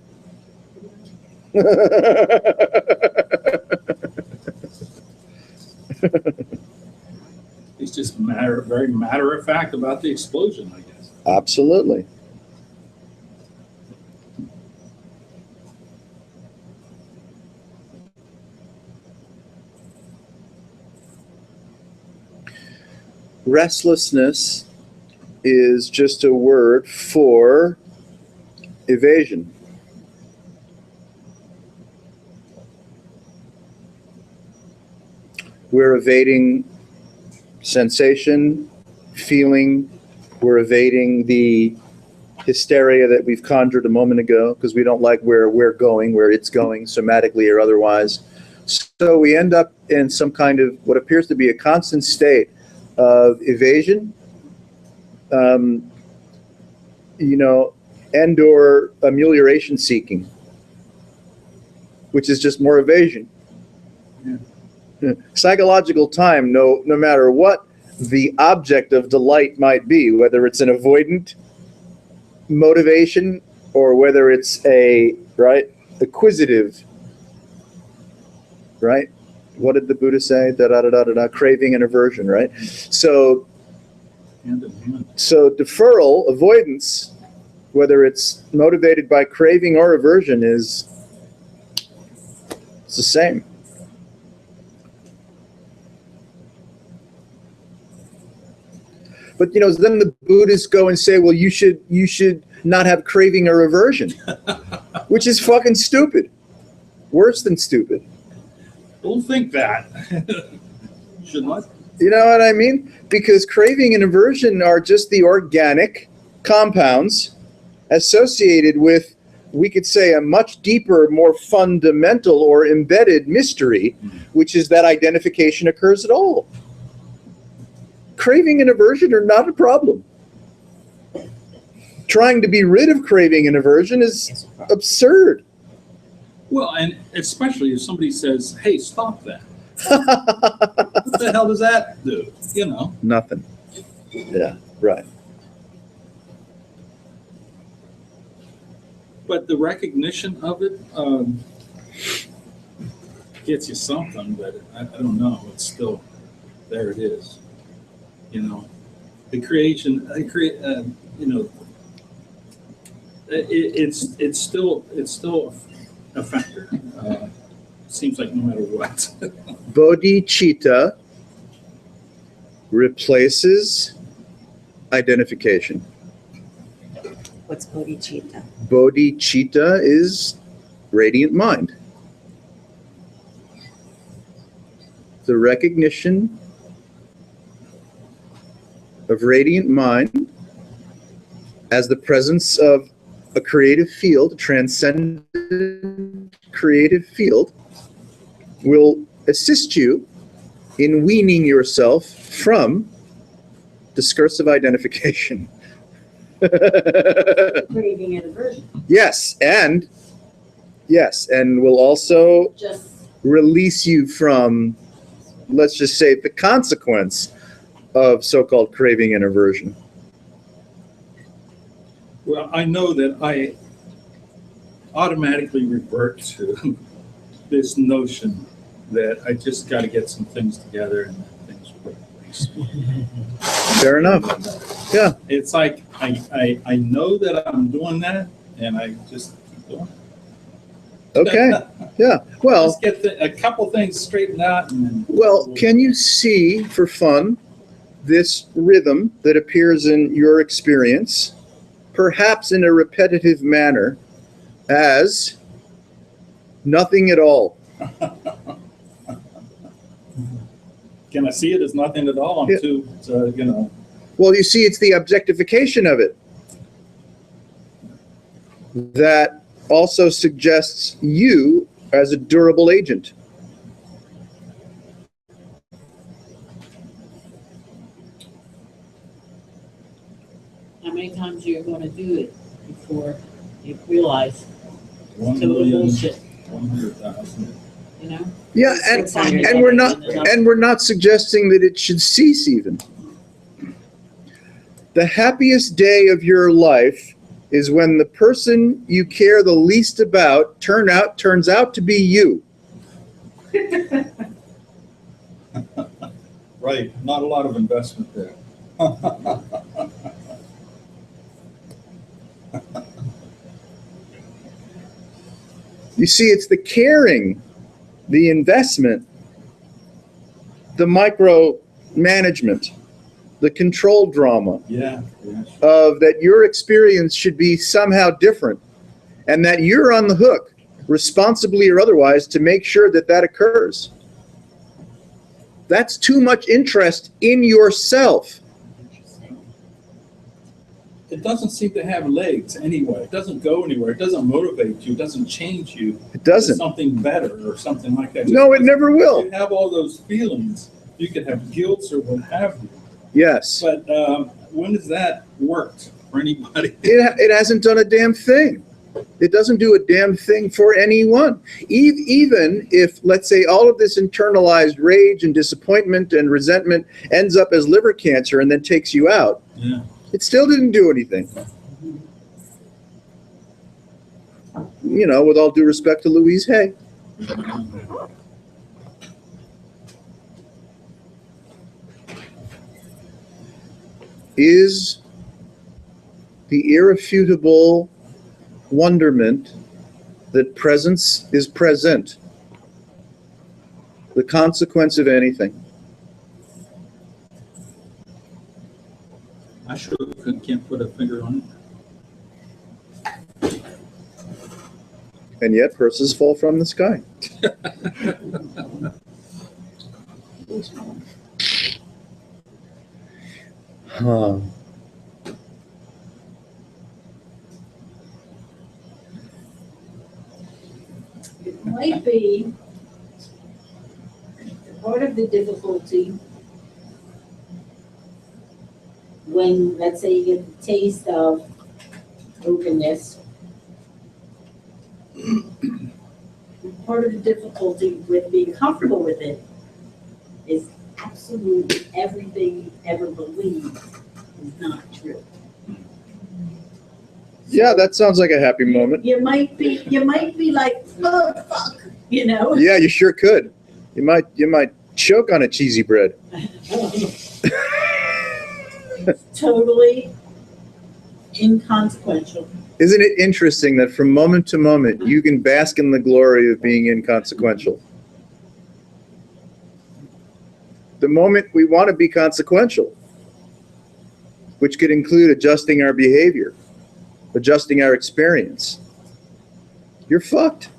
He's just very matter of fact about the explosion, I guess. Absolutely. Restlessness is just a word for evasion. We're evading sensation, feeling. We're evading the hysteria that we've conjured a moment ago because we don't like where we're going, where it's going, somatically or otherwise. So we end up in some kind of what appears to be a constant state of evasion, and or amelioration seeking, which is just more evasion. Yeah. Psychological time, no matter what the object of delight might be, whether it's an avoidant motivation or whether it's a acquisitive, right? What did the Buddha say? Da da da da da da. Craving and aversion, right? So Hand in hand. deferral, avoidance, whether it's motivated by craving or aversion, it's the same. But then the Buddhists go and say, well, you should not have craving or aversion, which is fucking stupid. Worse than stupid. Don't think that. Should not. You know what I mean? Because craving and aversion are just the organic compounds associated with, we could say, a much deeper, more fundamental or embedded mystery, which is that identification occurs at all. Craving and aversion are not a problem. Trying to be rid of craving and aversion is absurd. Well, and especially if somebody says, hey, stop that. What the hell does that do? Nothing. Yeah, right. But the recognition of it gets you something, but I don't know. It's still, there it is. The creation, it's still a factor. Seems like no matter what. Bodhicitta replaces identification. What's bodhicitta? Bodhicitta is radiant mind. The recognition of radiant mind as the presence of a creative field, a transcendent creative field, will assist you in weaning yourself from discursive identification. Craving and aversion. Yes, and will also Just release you from, let's just say, the consequence of so-called craving and aversion. Well, I know that I automatically revert to this notion that I just got to get some things together and then things will place. Fair enough. Yeah. It's like I know that I'm doing that, and I just keep doing it. Okay. Yeah. Well, Just get a couple things straightened out, and then well, can you see, for fun, this rhythm that appears in your experience, perhaps in a repetitive manner, as nothing at all? Can I see it as nothing at all? I'm Yeah. too, Well, you see, it's the objectification of it that also suggests you as a durable agent. how many times you're gonna do it before you realize $1 it's total million, bullshit, 100,000. you know? Yeah, and we're not suggesting that it should cease even. The happiest day of your life is when the person you care the least about turns out to be you. Right, not a lot of investment there. You see, it's the caring, the investment, the micromanagement, the control drama Yeah. of that your experience should be somehow different, and that you're on the hook, responsibly or otherwise, to make sure that that occurs. That's too much interest in yourself. It doesn't seem to have legs anyway. It doesn't go anywhere. It doesn't motivate you. It doesn't change you. It doesn't. to something better or something like that. No, it never will. You have all those feelings. You could have guilt or what have you. Yes. But when has that worked for anybody? It hasn't done a damn thing. It doesn't do a damn thing for anyone. Even if, let's say, all of this internalized rage and disappointment and resentment ends up as liver cancer and then takes you out, Yeah. it still didn't do anything. you know, with all due respect to Louise Hay. Is the irrefutable wonderment that presence is present the consequence of anything? I sure can't put a finger on it. And yet purses fall from the sky. Huh. It might be part of the difficulty when, let's say, you get the taste of openness. Part of the difficulty with being comfortable with it is absolutely everything you ever believed is not true. Yeah, that sounds like a happy moment. You might be like, oh, fuck, you know? Yeah, you sure could. You might choke on a cheesy bread. Totally inconsequential. Isn't it interesting that from moment to moment you can bask in the glory of being inconsequential? The moment we want to be consequential, which could include adjusting our behavior, adjusting our experience, you're fucked.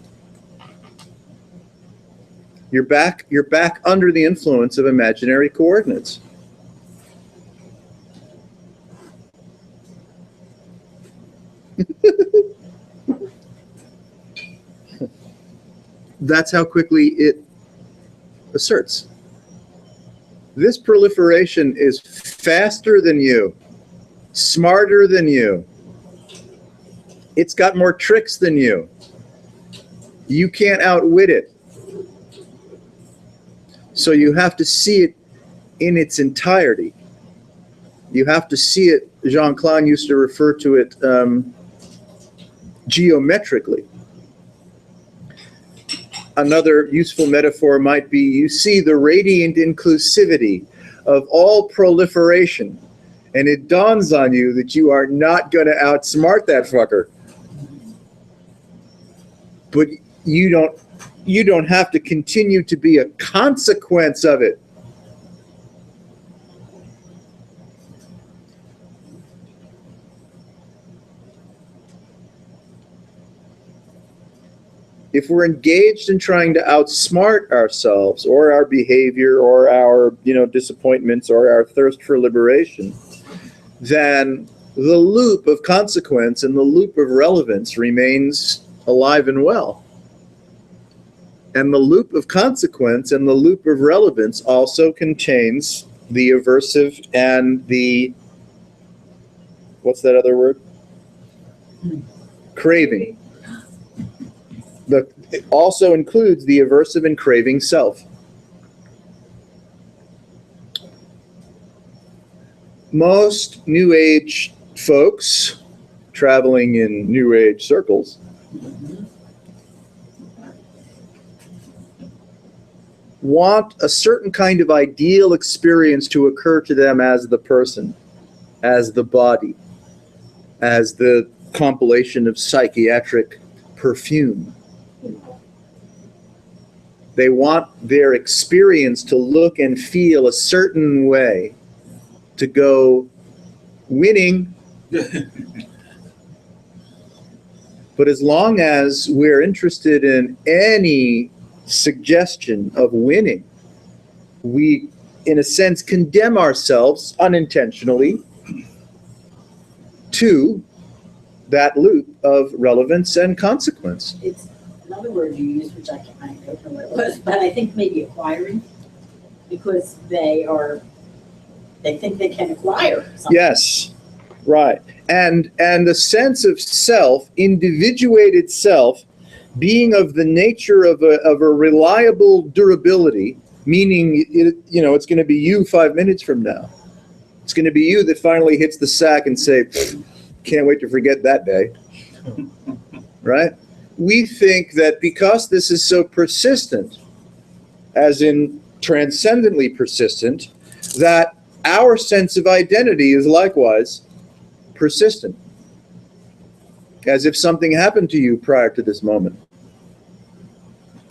You're back under the influence of imaginary coordinates. That's how quickly it asserts. This proliferation is faster than you, smarter than you. It's got more tricks than you. You can't outwit it. So you have to see it in its entirety. You have to see it, Jean Klein used to refer to it geometrically. Another useful metaphor might be you see the radiant inclusivity of all proliferation, and it dawns on you that you are not going to outsmart that fucker. But you don't have to continue to be a consequence of it. If we're engaged in trying to outsmart ourselves or our behavior or our, disappointments or our thirst for liberation, then the loop of consequence and the loop of relevance remains alive and well. And the loop of consequence and the loop of relevance also contains the aversive and the, what's that other word? Craving. It also includes the aversive and craving self. Most New Age folks traveling in New Age circles want a certain kind of ideal experience to occur to them as the person, as the body, as the compilation of psychiatric perfume. They want their experience to look and feel a certain way, to go winning. But as long as we're interested in any suggestion of winning, we, in a sense, condemn ourselves unintentionally to that loop of relevance and consequence. It's another word you used, which I don't know what it was, but I think maybe acquiring, because they think they can acquire something. Yes, right. And the sense of self, individuated self, being of the nature of a reliable durability, meaning it's going to be you 5 minutes from now. It's going to be you that finally hits the sack and say, can't wait to forget that day. Right? we think that because this is so persistent, as in transcendently persistent, that our sense of identity is likewise persistent, as if something happened to you prior to this moment.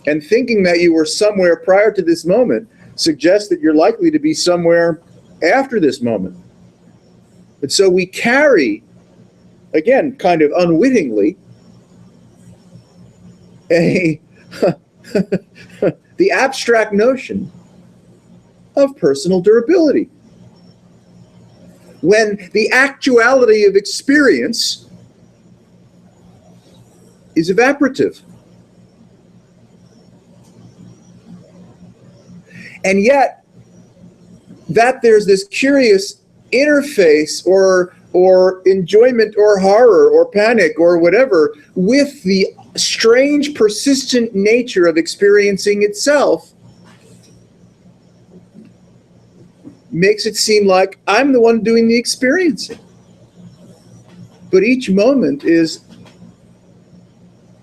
And thinking that you were somewhere prior to this moment suggests that you're likely to be somewhere after this moment. And so we carry, again, kind of unwittingly, the abstract notion of personal durability, when the actuality of experience is evaporative. And yet, that there's this curious interface or enjoyment or horror or panic or whatever with the strange persistent nature of experiencing itself makes it seem like I'm the one doing the experiencing. But each moment is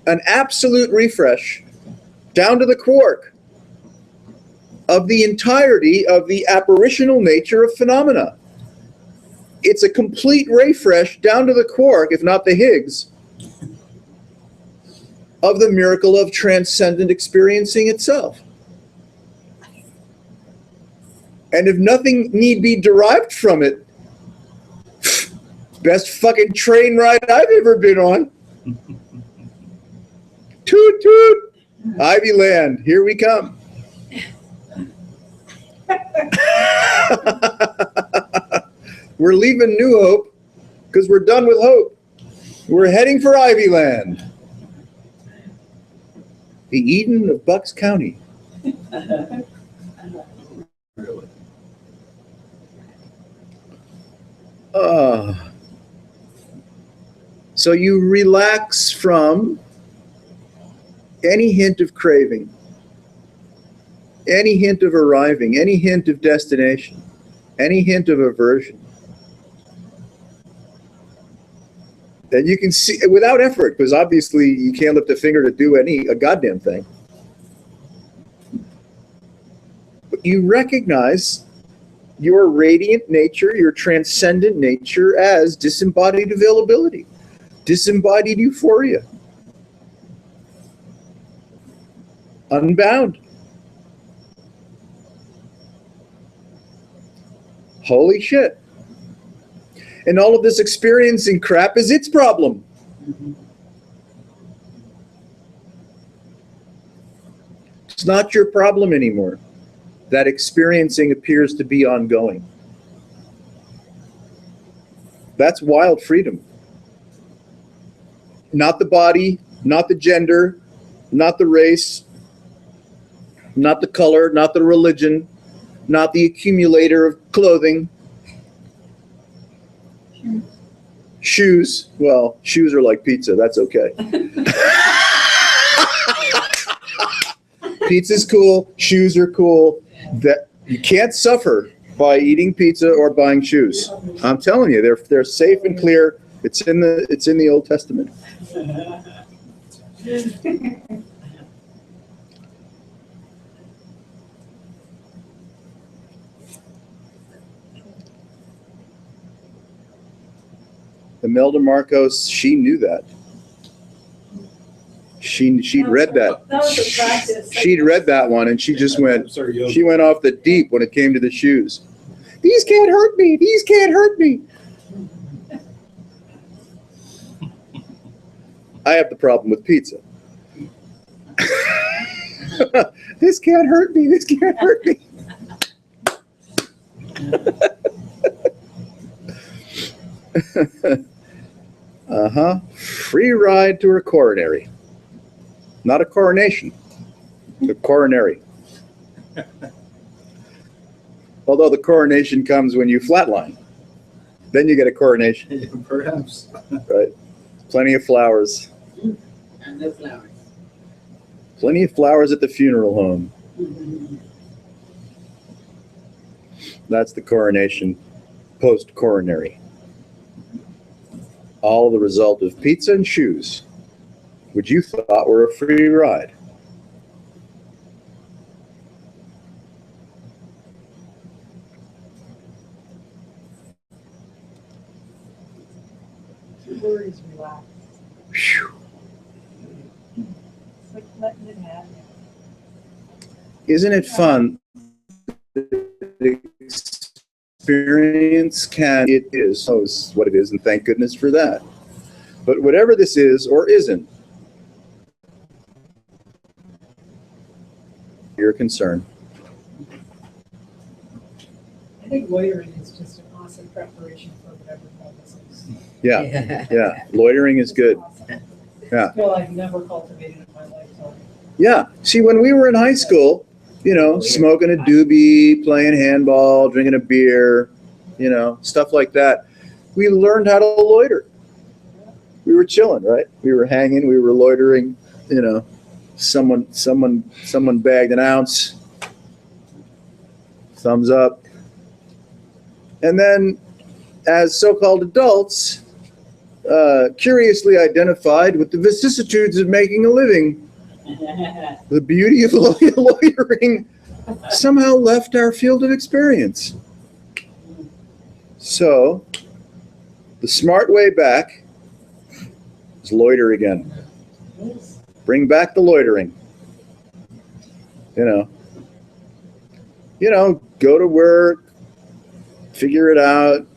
an absolute refresh down to the quark of the entirety of the apparitional nature of phenomena. It's a complete refresh down to the quark, if not the Higgs, of the miracle of transcendent experiencing itself. And if nothing need be derived from it, best fucking train ride I've ever been on. Toot toot! Ivy Land, here we come. We're leaving New Hope because we're done with Hope. We're heading for Ivy Land. The Eden of Bucks County. Really? So you relax from any hint of craving, any hint of arriving, any hint of destination, any hint of aversion. And you can see, without effort, because obviously you can't lift a finger to do a goddamn thing. But you recognize your radiant nature, your transcendent nature as disembodied availability, disembodied euphoria, unbound. Holy shit. And all of this experiencing crap is its problem. It's not your problem anymore. That experiencing appears to be ongoing. That's wild freedom. Not the body, not the gender, not the race, not the color, not the religion, not the accumulator of clothing. Shoes. Well, shoes are like pizza. That's okay. Pizza's cool. Shoes are cool. That you can't suffer by eating pizza or buying shoes. I'm telling you, they're safe and clear. It's in the Old Testament. Imelda Marcos, she knew that. She'd read that. That was a practice. She'd read that one, and she just went. Sorry, Yogi. She went off the deep when it came to the shoes. These can't hurt me. These can't hurt me. I have the problem with pizza. This can't hurt me. This can't hurt me. Free ride to a coronary. Not a coronation, a coronary. Although the coronation comes when you flatline. Then you get a coronation, Perhaps. right? Plenty of flowers. And the flowers. Plenty of flowers at the funeral home. That's the coronation, post-coronary. All the result of pizza and shoes. which you thought were a free ride. Worries relax. Phew. It's like letting it happen. Isn't it fun? The experience it is what it is, and thank goodness for that. But whatever this is or isn't, your concern. I think loitering is just an awesome preparation for whatever this is. Yeah, loitering is good. Yeah. Skill I've never cultivated in my lifetime. Yeah. See, when we were in high school, you know, smoking a doobie, playing handball, drinking a beer, you know, stuff like that, we learned how to loiter. We were chilling, right? We were hanging, we were loitering, you know, someone bagged an ounce, thumbs up. And then as so-called adults, curiously identified with the vicissitudes of making a living, the beauty of loitering somehow left our field of experience. So, the smart way back is loiter again. Bring back the loitering. You know, go to work, figure it out.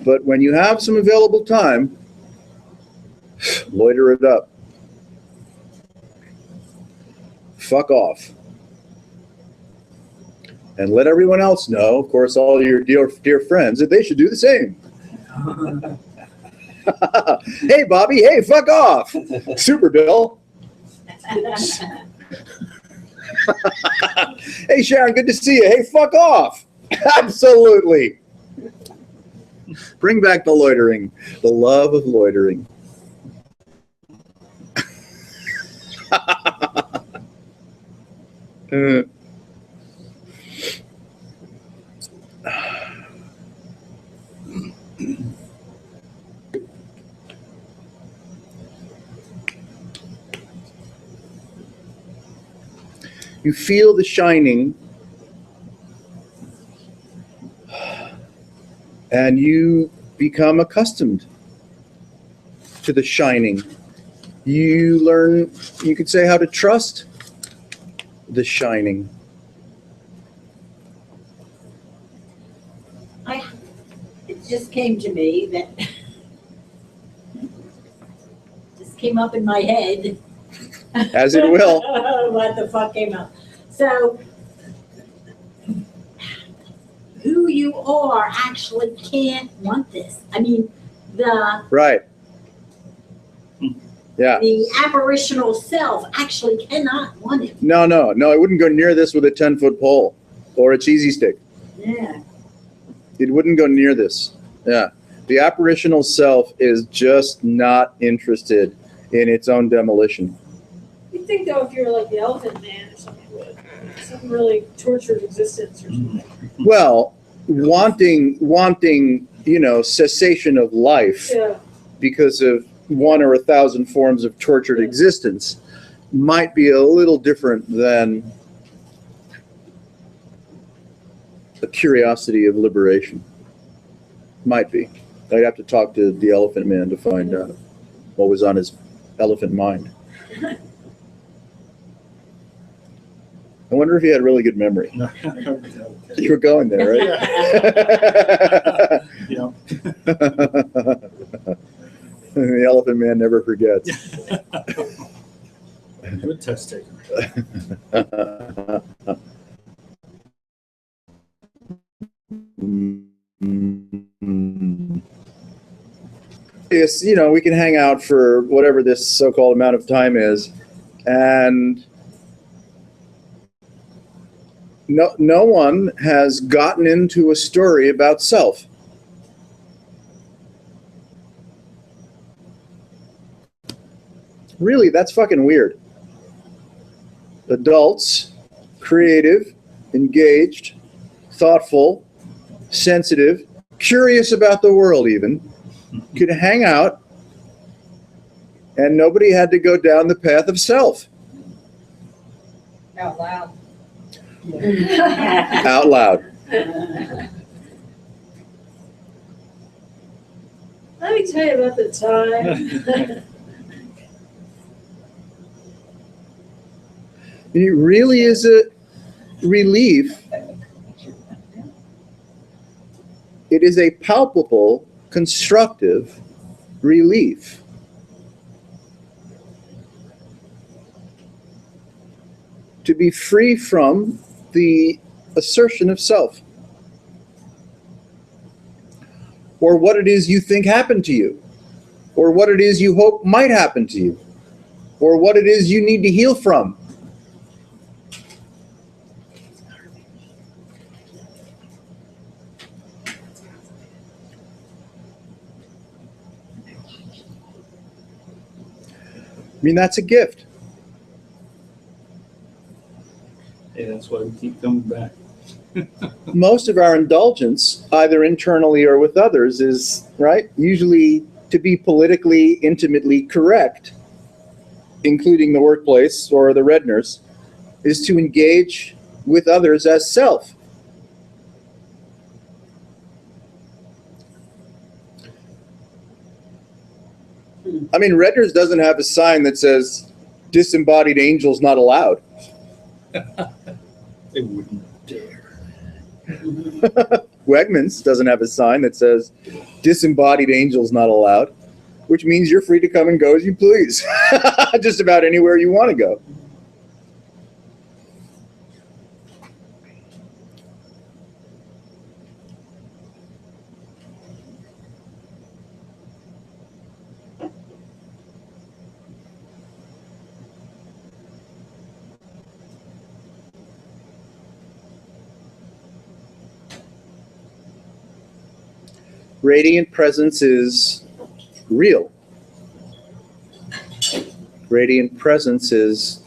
But when you have some available time, loiter it up. Fuck off. And let everyone else know, of course, all your dear friends, that they should do the same. Hey, Bobby, hey, fuck off. Super Bill. Hey, Sharon, good to see you. Hey, fuck off. Absolutely. Bring back the loitering, the love of loitering. You feel the shining, and you become accustomed to the shining. You learn, you could say, how to trust the shining. It just came to me that just came up in my head. As it will. What the fuck came up? So, who you are actually can't want this. I mean, Right. Yeah. the apparitional self actually cannot want it. No, it wouldn't go near this with a 10-foot pole or a cheesy stick. Yeah. It wouldn't go near this. Yeah. The apparitional self is just not interested in its own demolition. You'd think though, if you're like the Elephant Man or something, would some really tortured existence or something. Well, wanting, you know, cessation of life Yeah. because of 1 or 1,000 forms of tortured existence might be a little different than a curiosity of liberation. Might be. I'd have to talk to the Elephant Man to find out what was on his elephant mind. I wonder if he had really good memory. You were going there, right? Yeah. The Elephant Man never forgets. Good test taker. Yes, you know, we can hang out for whatever this so-called amount of time is, and no one has gotten into a story about self. Really, that's fucking weird. Adults, creative, engaged, thoughtful, sensitive, curious about the world even, could hang out And nobody had to go down the path of self Out loud. out loud. Let me tell you about the time. It really is a relief. It is a palpable, constructive relief. To be free from the assertion of self, or what it is you think happened to you, or what it is you hope might happen to you, or what it is you need to heal from. I mean, that's a gift. Yeah, that's why we keep coming back. Most of our indulgence, either internally or with others, is, right, usually to be politically, intimately correct, including the workplace or the Redners, is to engage with others as self. I mean, Redners doesn't have a sign that says disembodied angels not allowed. They wouldn't dare. Wegmans doesn't have a sign that says disembodied angels not allowed, which means you're free to come and go as you please. Just about anywhere you want to go. Radiant presence is real. Radiant presence is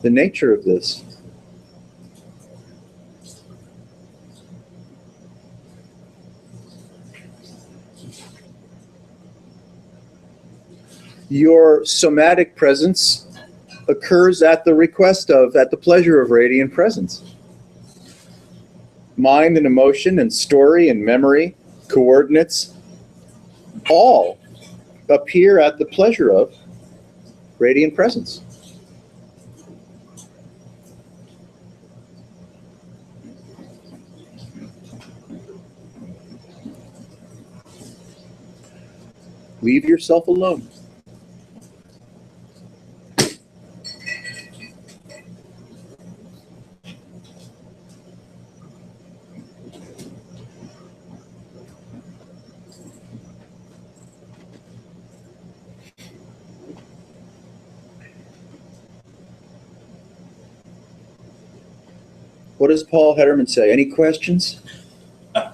the nature of this. Your somatic presence occurs at the request of, at the pleasure of radiant presence. Mind and emotion and story and memory, coordinates, all appear at the pleasure of radiant presence. Leave yourself alone. What does Paul Hederman say? Any questions? Yeah,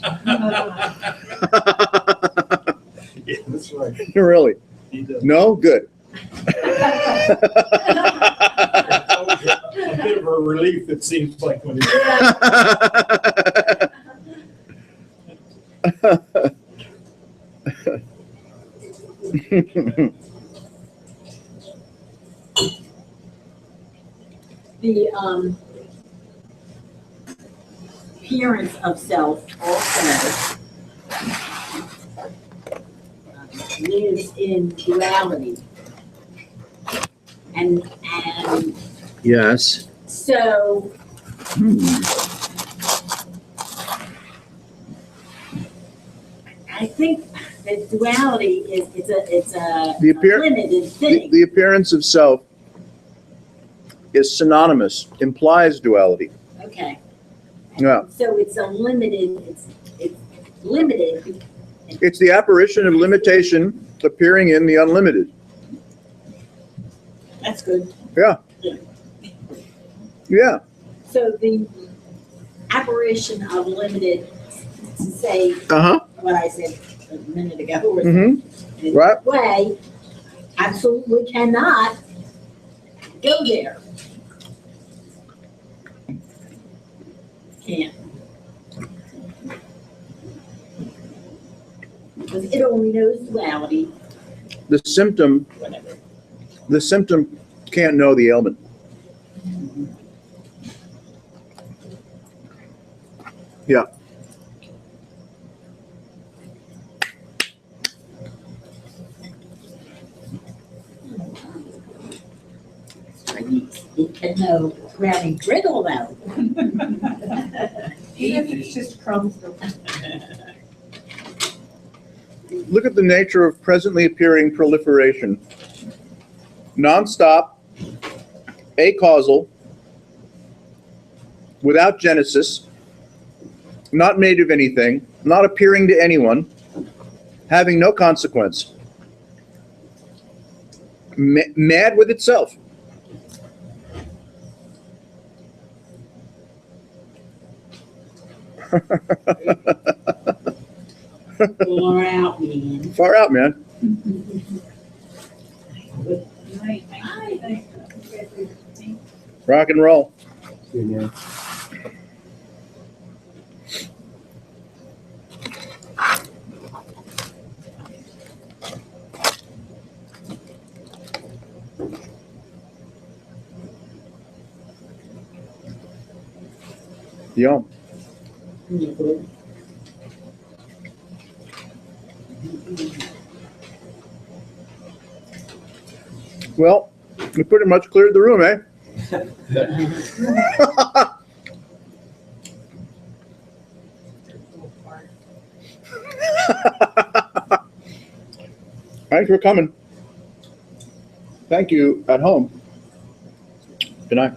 that's right. Really? He does. No? Good. A bit of a relief, it seems like, when he. The appearance of self also lives in duality. And Yes. so I think that duality is it's a The appear- limited thing. The appearance of self is synonymous, implies duality. Okay. Yeah. So it's a limited, it's limited. It's the apparition of limitation appearing in the unlimited. That's good. Yeah. Yeah. So the apparition of limited, to say Uh-huh. what I said a minute ago, or Mm-hmm. in Right. that way, absolutely cannot go there. Can't. Because it only knows duality, the symptom, whatever. the symptom can't know the ailment. Yeah. It can know brownie brittle though. Even if it's just crumbs. Look at the nature of presently appearing proliferation. Nonstop, acausal, without genesis, not made of anything, not appearing to anyone, having no consequence. Mad with itself. Far out, man. Far out, man. Rock and roll. See you now. Yum. Well, we pretty much cleared the room, eh? Thanks for coming. Thank you at home. Good night.